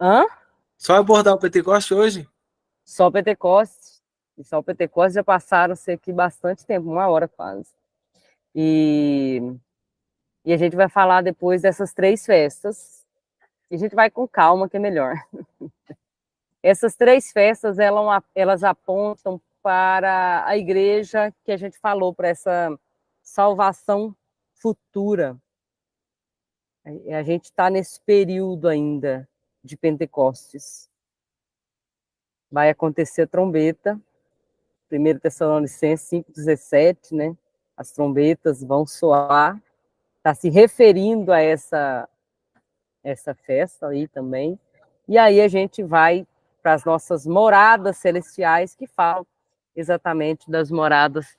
Hã? Só vai abordar o Pentecoste hoje? Só Pentecostes. E só o Pentecostes já passaram-se aqui bastante tempo, 1 hora quase. E a gente vai falar depois dessas três festas. E a gente vai com calma, que é melhor. Essas três festas, elas apontam para a igreja que a gente falou, para essa salvação futura. A gente está nesse período ainda de Pentecostes. Vai acontecer a trombeta, 1 Tessalonicenses 5,17, né? As trombetas vão soar. Está se referindo a essa festa aí também. E aí a gente vai para as nossas moradas celestiais, que falam exatamente das moradas,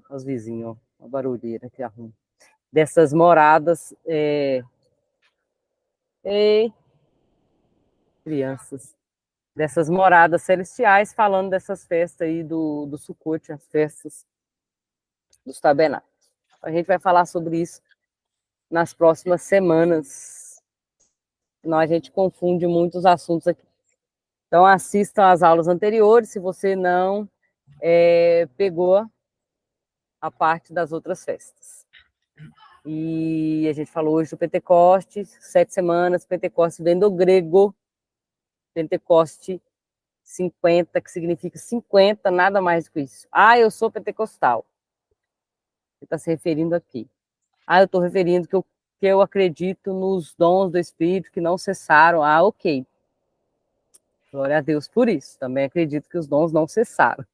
os vizinhos, ó, a barulheira que arruma, dessas moradas, crianças, dessas moradas celestiais, falando dessas festas aí do Sukkot, as festas dos tabernáculos. A gente vai falar sobre isso nas próximas semanas, senão a gente confunde muitos assuntos aqui. Então, assistam às aulas anteriores, se você não pegou a parte das outras festas. E a gente falou hoje do Pentecostes, 7 semanas, Pentecostes vem do grego, Pentecoste 50, que significa 50, nada mais do que isso. Ah, eu sou pentecostal. Você está se referindo aqui. Ah, eu estou referindo que eu acredito nos dons do Espírito que não cessaram. Ah, ok. Glória a Deus por isso. Também acredito que os dons não cessaram.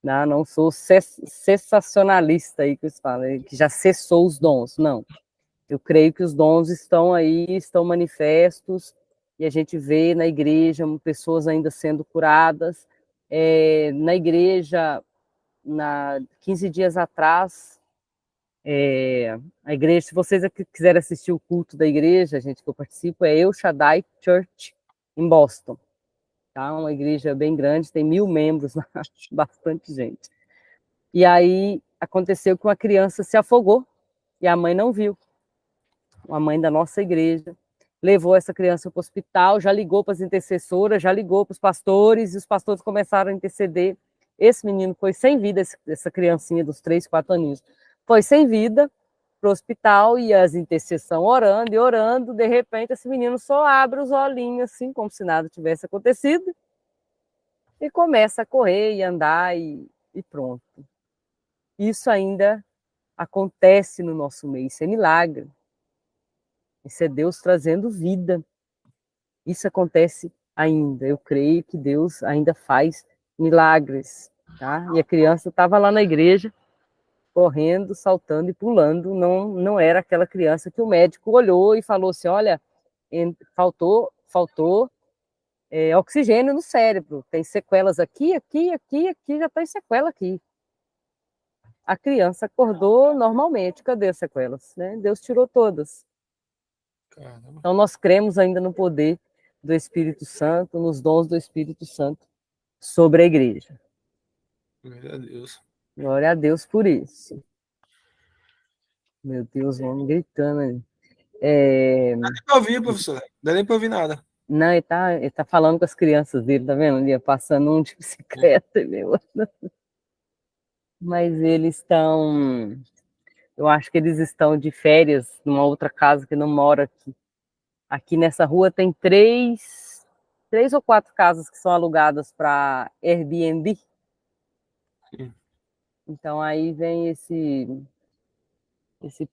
Não sou cessacionalista aí que eles falam, que já cessou os dons. Não. Eu creio que os dons estão aí, estão manifestos, e a gente vê na igreja pessoas ainda sendo curadas. Na igreja, 15 dias atrás, a igreja, se vocês quiserem assistir o culto da igreja, gente, que eu participo, é El Shaddai Church, em Boston. Tá? Uma igreja bem grande, tem 1.000 membros, bastante gente. E aí aconteceu que uma criança se afogou e a mãe não viu. A mãe da nossa igreja levou essa criança para o hospital, já ligou para as intercessoras, já ligou para os pastores, e os pastores começaram a interceder. Esse menino foi sem vida, essa criancinha dos 3, 4 aninhos, foi sem vida para o hospital, e as intercessões orando e orando, de repente esse menino só abre os olhinhos, assim, como se nada tivesse acontecido, e começa a correr e andar e pronto. Isso ainda acontece no nosso meio, isso é milagre. Isso é Deus trazendo vida. Isso acontece ainda. Eu creio que Deus ainda faz milagres. Tá? E a criança estava lá na igreja, correndo, saltando e pulando. Não era aquela criança que o médico olhou e falou assim, olha, faltou oxigênio no cérebro. Tem sequelas aqui, já tem sequela aqui. A criança acordou normalmente. Cadê as sequelas? Né? Deus tirou todas. Caramba. Então, nós cremos ainda no poder do Espírito Santo, nos dons do Espírito Santo sobre a igreja. Glória a Deus. Glória a Deus por isso. Meu Deus, o homem gritando ali. Não dá nem para ouvir, professor. Não dá nem para ouvir nada. Não, ele tá falando com as crianças dele, tá vendo? Ele ia passando um de bicicleta, meu. Mas eles estão... Eu acho que eles estão de férias numa outra casa que não mora aqui. Aqui nessa rua tem 3 ou 4 casas que são alugadas para Airbnb. Então aí vem esse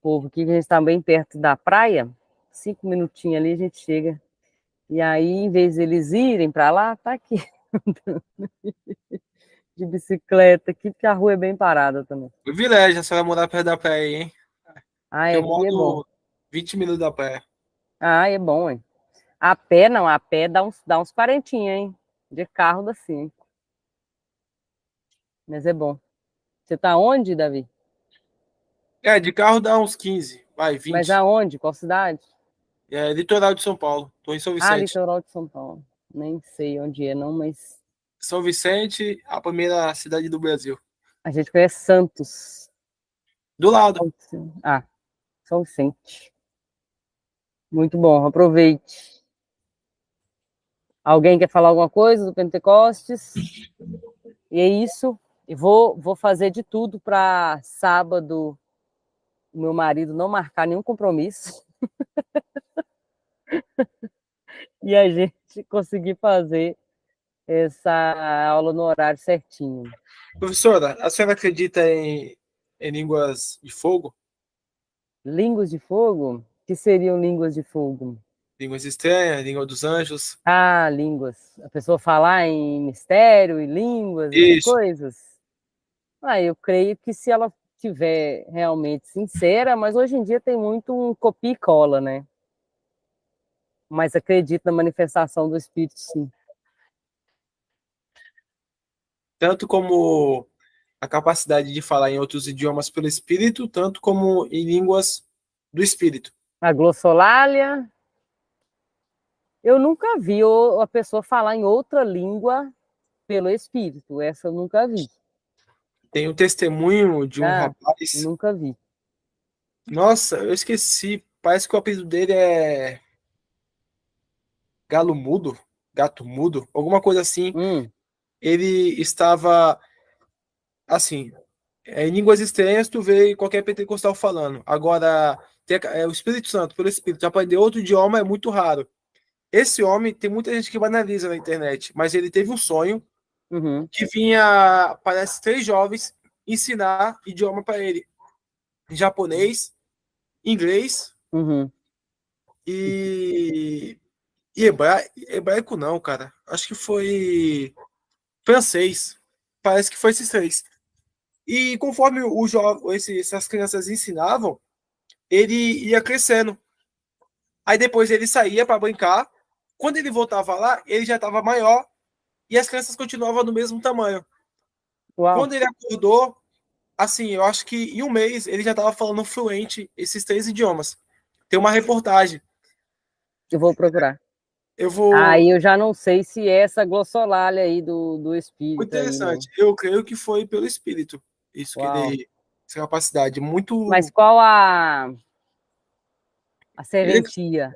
povo aqui, que a gente está bem perto da praia, 5 minutinhos ali a gente chega. E aí, em vez de eles irem para lá, tá aqui de bicicleta aqui, porque a rua é bem parada também. Privilégio, a senhora morar perto da praia aí, hein? Ah, eu aqui moro é bom. 20 minutos da praia. Ah, é bom, hein? A pé não, a pé dá uns 40, hein? De carro dá 5. Mas é bom. Você tá onde, Davi? De carro dá uns 15, vai, 20. Mas aonde? Qual cidade? Litoral de São Paulo. Estou em São Vicente. Litoral de São Paulo. Nem sei onde é, não, mas... São Vicente, a primeira cidade do Brasil. A gente conhece Santos. Do lado. São Vicente. Muito bom, aproveite. Alguém quer falar alguma coisa do Pentecostes? E é isso. E vou fazer de tudo para sábado o meu marido não marcar nenhum compromisso. E a gente conseguir fazer essa aula no horário certinho. Professora, a senhora acredita em línguas de fogo? Línguas de fogo? O que seriam línguas de fogo? Línguas estranhas, língua dos anjos. Ah, línguas. A pessoa falar em mistério, em línguas, essas Isso. coisas. Ah, eu creio que se ela tiver realmente sincera, mas hoje em dia tem muito um copia e cola, né? Mas acredito na manifestação do Espírito, sim. Tanto como a capacidade de falar em outros idiomas pelo Espírito, tanto como em línguas do Espírito. A glossolalia, eu nunca vi a pessoa falar em outra língua pelo Espírito. Essa eu nunca vi. Tem um testemunho de um Ah, rapaz. nunca vi. Nossa, eu esqueci. Parece que o apelido dele é Galo Mudo, Gato Mudo, alguma coisa assim. Hum, Ele estava assim, em línguas estranhas, tu vê qualquer pentecostal falando. Agora, o Espírito Santo, pelo Espírito, aprender outro idioma é muito raro. Esse homem, tem muita gente que banaliza na internet, mas ele teve um sonho uhum, que vinha, parece, 3 jovens ensinar idioma para ele: japonês, inglês uhum. e, hebraico não, cara. Acho que foi francês. Parece que foi esses 3. E conforme essas crianças ensinavam, ele ia crescendo. Aí depois ele saía para brincar. Quando ele voltava lá, ele já estava maior e as crianças continuavam no mesmo tamanho. Uau, Quando ele acordou, assim, eu acho que em um mês ele já estava falando fluente esses 3 idiomas. Tem uma reportagem. eu vou procurar. Eu vou. Aí eu já não sei se é essa glossolalia aí do Muito Espírito aí, não. interessante. Eu creio que foi pelo Espírito. Isso que Uau. ele. Essa capacidade. Mas Muito. qual a Ele serventia?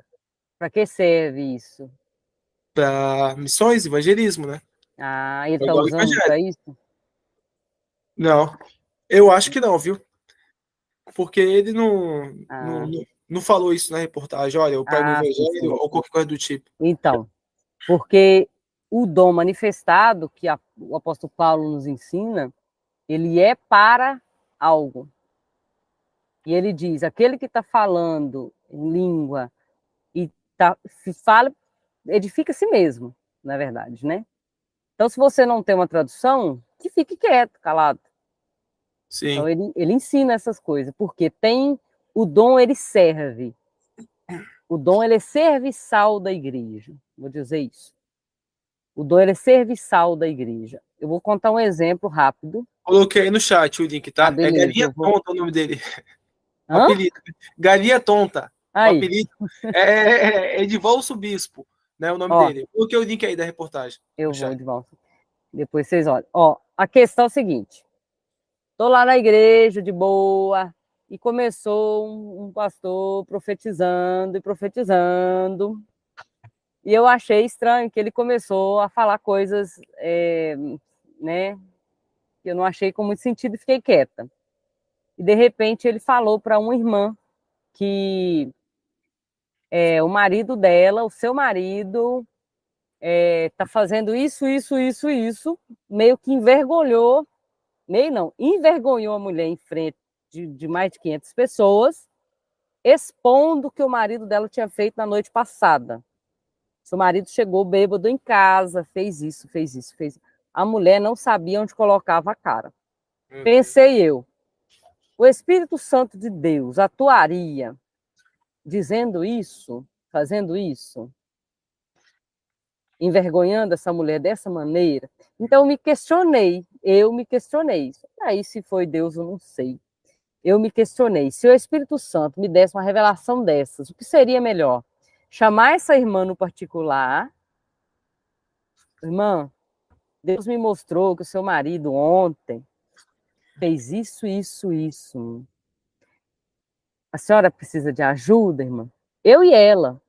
Para que serve isso? para missões, evangelismo, né? Ah, ele está Igual o usando evangelho. para isso? Não, eu acho que não, viu? Porque ele Ah, não falou isso na reportagem. Olha, eu prego o sim, evangelho sim. ou qualquer coisa do tipo. Então, porque o dom manifestado que o apóstolo Paulo nos ensina, ele é para algo. E ele diz: aquele que está falando em língua e se fala, edifica a si mesmo, na verdade, né? Então, se você não tem uma tradução, que fique quieto, calado. Então, Sim. ele ensina essas coisas, porque tem o dom, ele serve. O dom, ele é serviçal da igreja. Vou dizer isso. O dom, ele é serviçal da igreja. Eu vou contar um exemplo rápido. Coloquei aí no chat o link, Ah, tá? É beleza, Galinha eu vou. Tonta o nome dele. O Hã? apelido. Galinha Tonta. O Aí, apelido é Edivalso Bispo, né? O nome ó, dele. Coloquei o link aí da reportagem no eu vou chat. de volta. Depois vocês olham. Ó, a questão é a seguinte: estou lá na igreja, de boa, e começou um pastor profetizando e profetizando. E eu achei estranho que ele começou a falar coisas, né, que eu não achei com muito sentido e fiquei quieta. E de repente ele falou para uma irmã que o marido dela, o seu marido, está fazendo isso, isso, isso, isso, meio que envergonhou, meio não, envergonhou a mulher em frente de mais de 500 pessoas, expondo o que o marido dela tinha feito na noite passada. Seu marido chegou bêbado em casa, fez isso, fez isso, fez isso. A mulher não sabia onde colocava a cara. Uhum. Pensei eu, o Espírito Santo de Deus atuaria dizendo isso, fazendo isso, envergonhando essa mulher dessa maneira? Então eu me questionei. Aí se foi Deus, eu não sei. Eu me questionei, se o Espírito Santo me desse uma revelação dessas, o que seria melhor? Chamar essa irmã no particular, irmã, Deus me mostrou que o seu marido ontem fez isso, isso, isso. A senhora precisa de ajuda, irmã? Eu e ela.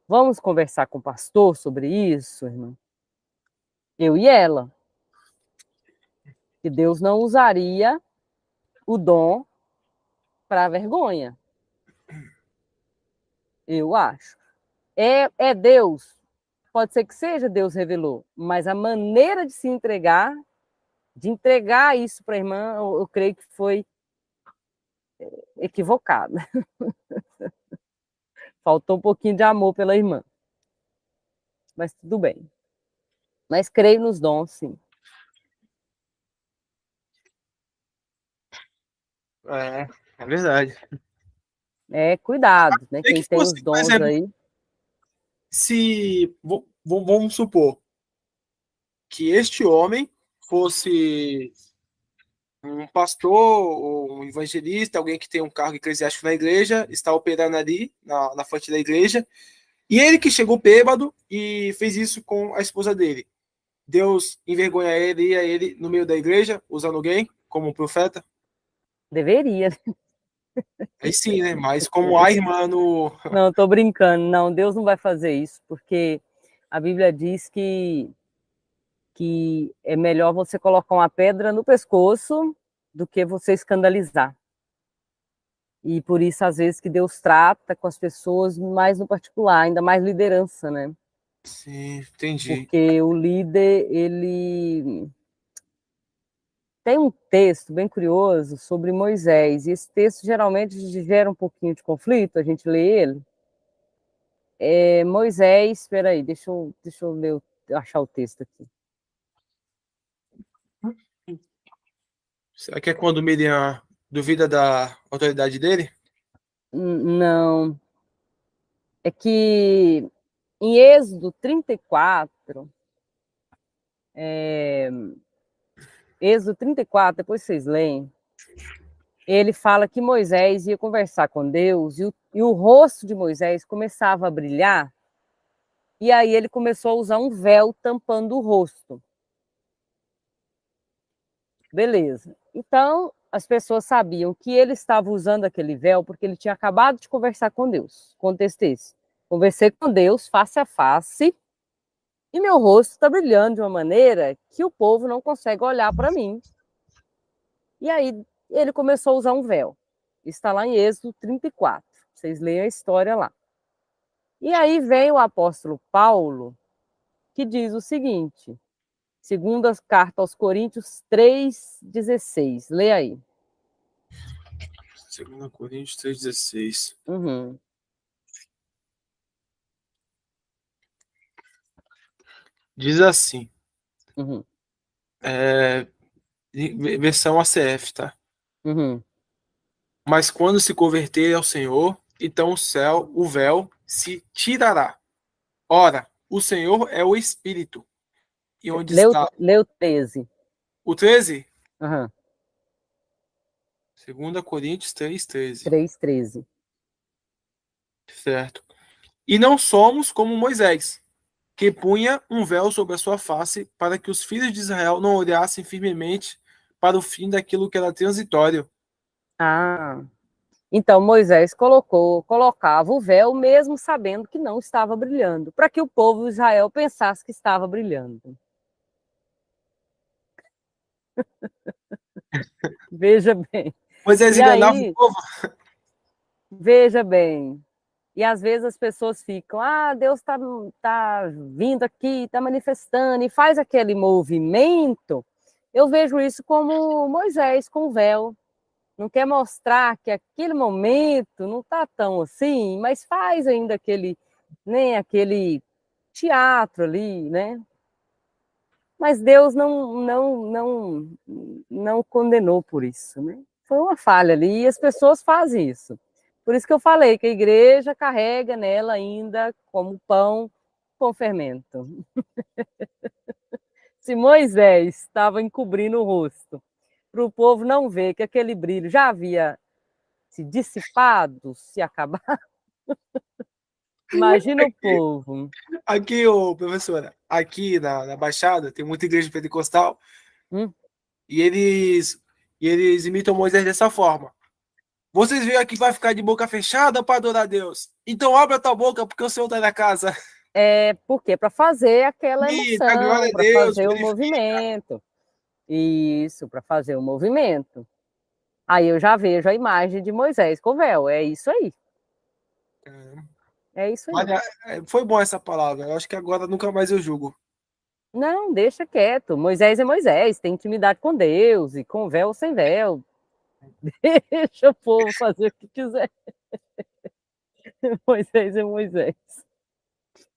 Vamos conversar com o pastor sobre isso, irmã? Eu e ela. Que Deus não usaria o dom para vergonha. Eu acho. É Deus. Pode ser que seja Deus revelou, mas a maneira de entregar isso para a irmã, eu creio que foi equivocada. Faltou um pouquinho de amor pela irmã. Mas tudo bem. Mas creio nos dons, sim. É verdade. Cuidado, né? É Quem que tem fosse, os por dons exemplo, aí. se vamos supor que este homem fosse um pastor ou um evangelista, alguém que tem um cargo eclesiástico na igreja, está operando ali na frente da igreja, e ele que chegou bêbado e fez isso com a esposa dele. Deus envergonha ele e a ele no meio da igreja, usando alguém como um profeta? Deveria. Aí sim, né? Mas como a irmã no. Não, estou brincando. Não, Deus não vai fazer isso, porque a Bíblia diz que é melhor você colocar uma pedra no pescoço do que você escandalizar. E por isso, às vezes, que Deus trata com as pessoas mais no particular, ainda mais liderança, né? Sim, entendi. Porque o líder, ele tem um texto bem curioso sobre Moisés, e esse texto geralmente gera um pouquinho de conflito, a gente lê ele. Moisés, espera aí, deixa eu ler, achar o texto aqui. Será que é quando Miriam duvida da autoridade dele? Não, é que em Êxodo 34, Êxodo 34, depois vocês leem, ele fala que Moisés ia conversar com Deus e o rosto de Moisés começava a brilhar, e aí ele começou a usar um véu tampando o rosto. Beleza. Então, as pessoas sabiam que ele estava usando aquele véu porque ele tinha acabado de conversar com Deus. Contexto esse. Conversei com Deus face a face e meu rosto está brilhando de uma maneira que o povo não consegue olhar para mim. E aí ele começou a usar um véu. Está lá em Êxodo 34. Vocês leem a história lá. E aí vem o apóstolo Paulo, que diz o seguinte, segunda carta aos Coríntios 3,16. Lê aí. 2 Coríntios 3,16. Uhum. Diz assim, Uhum. versão ACF, tá? Uhum. Mas quando se converter ao Senhor, então o véu, se tirará. Ora, o Senhor é o Espírito. E onde está Leu 13. o 13? Uhum. 2 Coríntios 3,13. 3,13. Certo. E não somos como Moisés, que punha um véu sobre a sua face para que os filhos de Israel não olhassem firmemente para o fim daquilo que era transitório. Ah, então Moisés colocava o véu mesmo sabendo que não estava brilhando, para que o povo de Israel pensasse que estava brilhando. Veja bem. Moisés E enganava o aí, povo. veja bem. E às vezes as pessoas ficam, Deus tá vindo aqui, está manifestando, e faz aquele movimento. Eu vejo isso como Moisés com o véu. Não quer mostrar que aquele momento não está tão assim, mas faz ainda aquele, né, aquele teatro ali, né? Mas Deus não condenou por isso, né? Foi uma falha ali e as pessoas fazem isso. Por isso que eu falei que a igreja carrega nela ainda como pão com fermento. Se Moisés estava encobrindo o rosto para o povo não ver que aquele brilho já havia se dissipado, se acabado, imagina o povo. Aqui, ô, professora, aqui na Baixada tem muita igreja pentecostal Hum? e eles imitam Moisés dessa forma. Vocês veem aqui que vai ficar de boca fechada para adorar a Deus. Então abre a tua boca porque o Senhor está na casa. Porque para fazer aquela E dá glória emoção, a para Deus, fazer o glorifica. movimento. Isso, para fazer o movimento. Aí eu já vejo a imagem de Moisés com o véu. É isso aí. É isso aí. Olha, foi bom essa palavra. Eu acho que agora nunca mais eu julgo. Não, deixa quieto. Moisés é Moisés, tem intimidade com Deus, e com véu ou sem véu. Deixa o povo fazer o que quiser. Moisés é Moisés.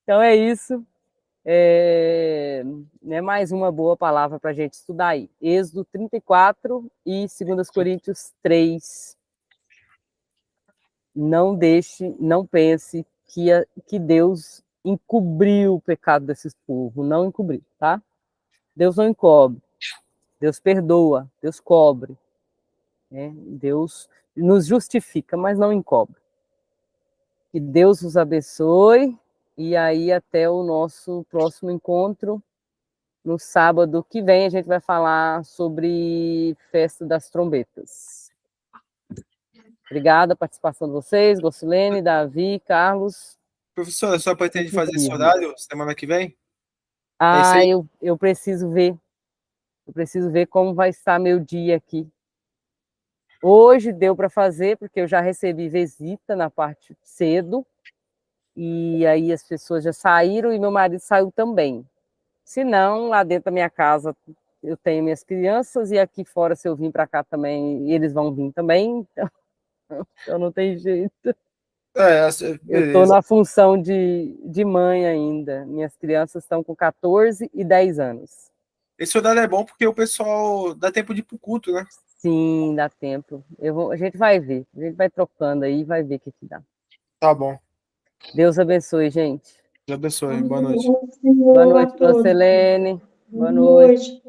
Então é isso. Né, mais uma boa palavra para a gente estudar aí. Êxodo 34 e 2 Coríntios 3. Não deixe, não pense que Deus encobriu o pecado desses povos. Não encobriu, tá? Deus não encobre. Deus perdoa. Deus cobre. Né? Deus nos justifica, mas não encobre. Que Deus os abençoe. E aí, até o nosso próximo encontro. No sábado que vem, a gente vai falar sobre Festa das Trombetas. Obrigada a participação de vocês, Gossilene, Davi, Carlos. Professora, só pretende fazer esse horário semana que vem? Eu preciso ver. Eu preciso ver como vai estar meu dia aqui. Hoje deu para fazer, porque eu já recebi visita na parte cedo, e aí as pessoas já saíram e meu marido saiu também. Se não, lá dentro da minha casa eu tenho minhas crianças, e aqui fora, se eu vim para cá também, eles vão vir também, então não tem jeito. Eu estou na função de mãe ainda. Minhas crianças estão com 14 e 10 anos. Esse horário é bom porque o pessoal dá tempo de ir pro culto, né? Sim, dá tempo. A gente vai ver. A gente vai trocando aí e vai ver o que dá. Tá bom. Deus abençoe, gente. Deus abençoe. Boa noite. Boa noite, Selene. Boa noite.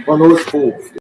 Boa noite, povo.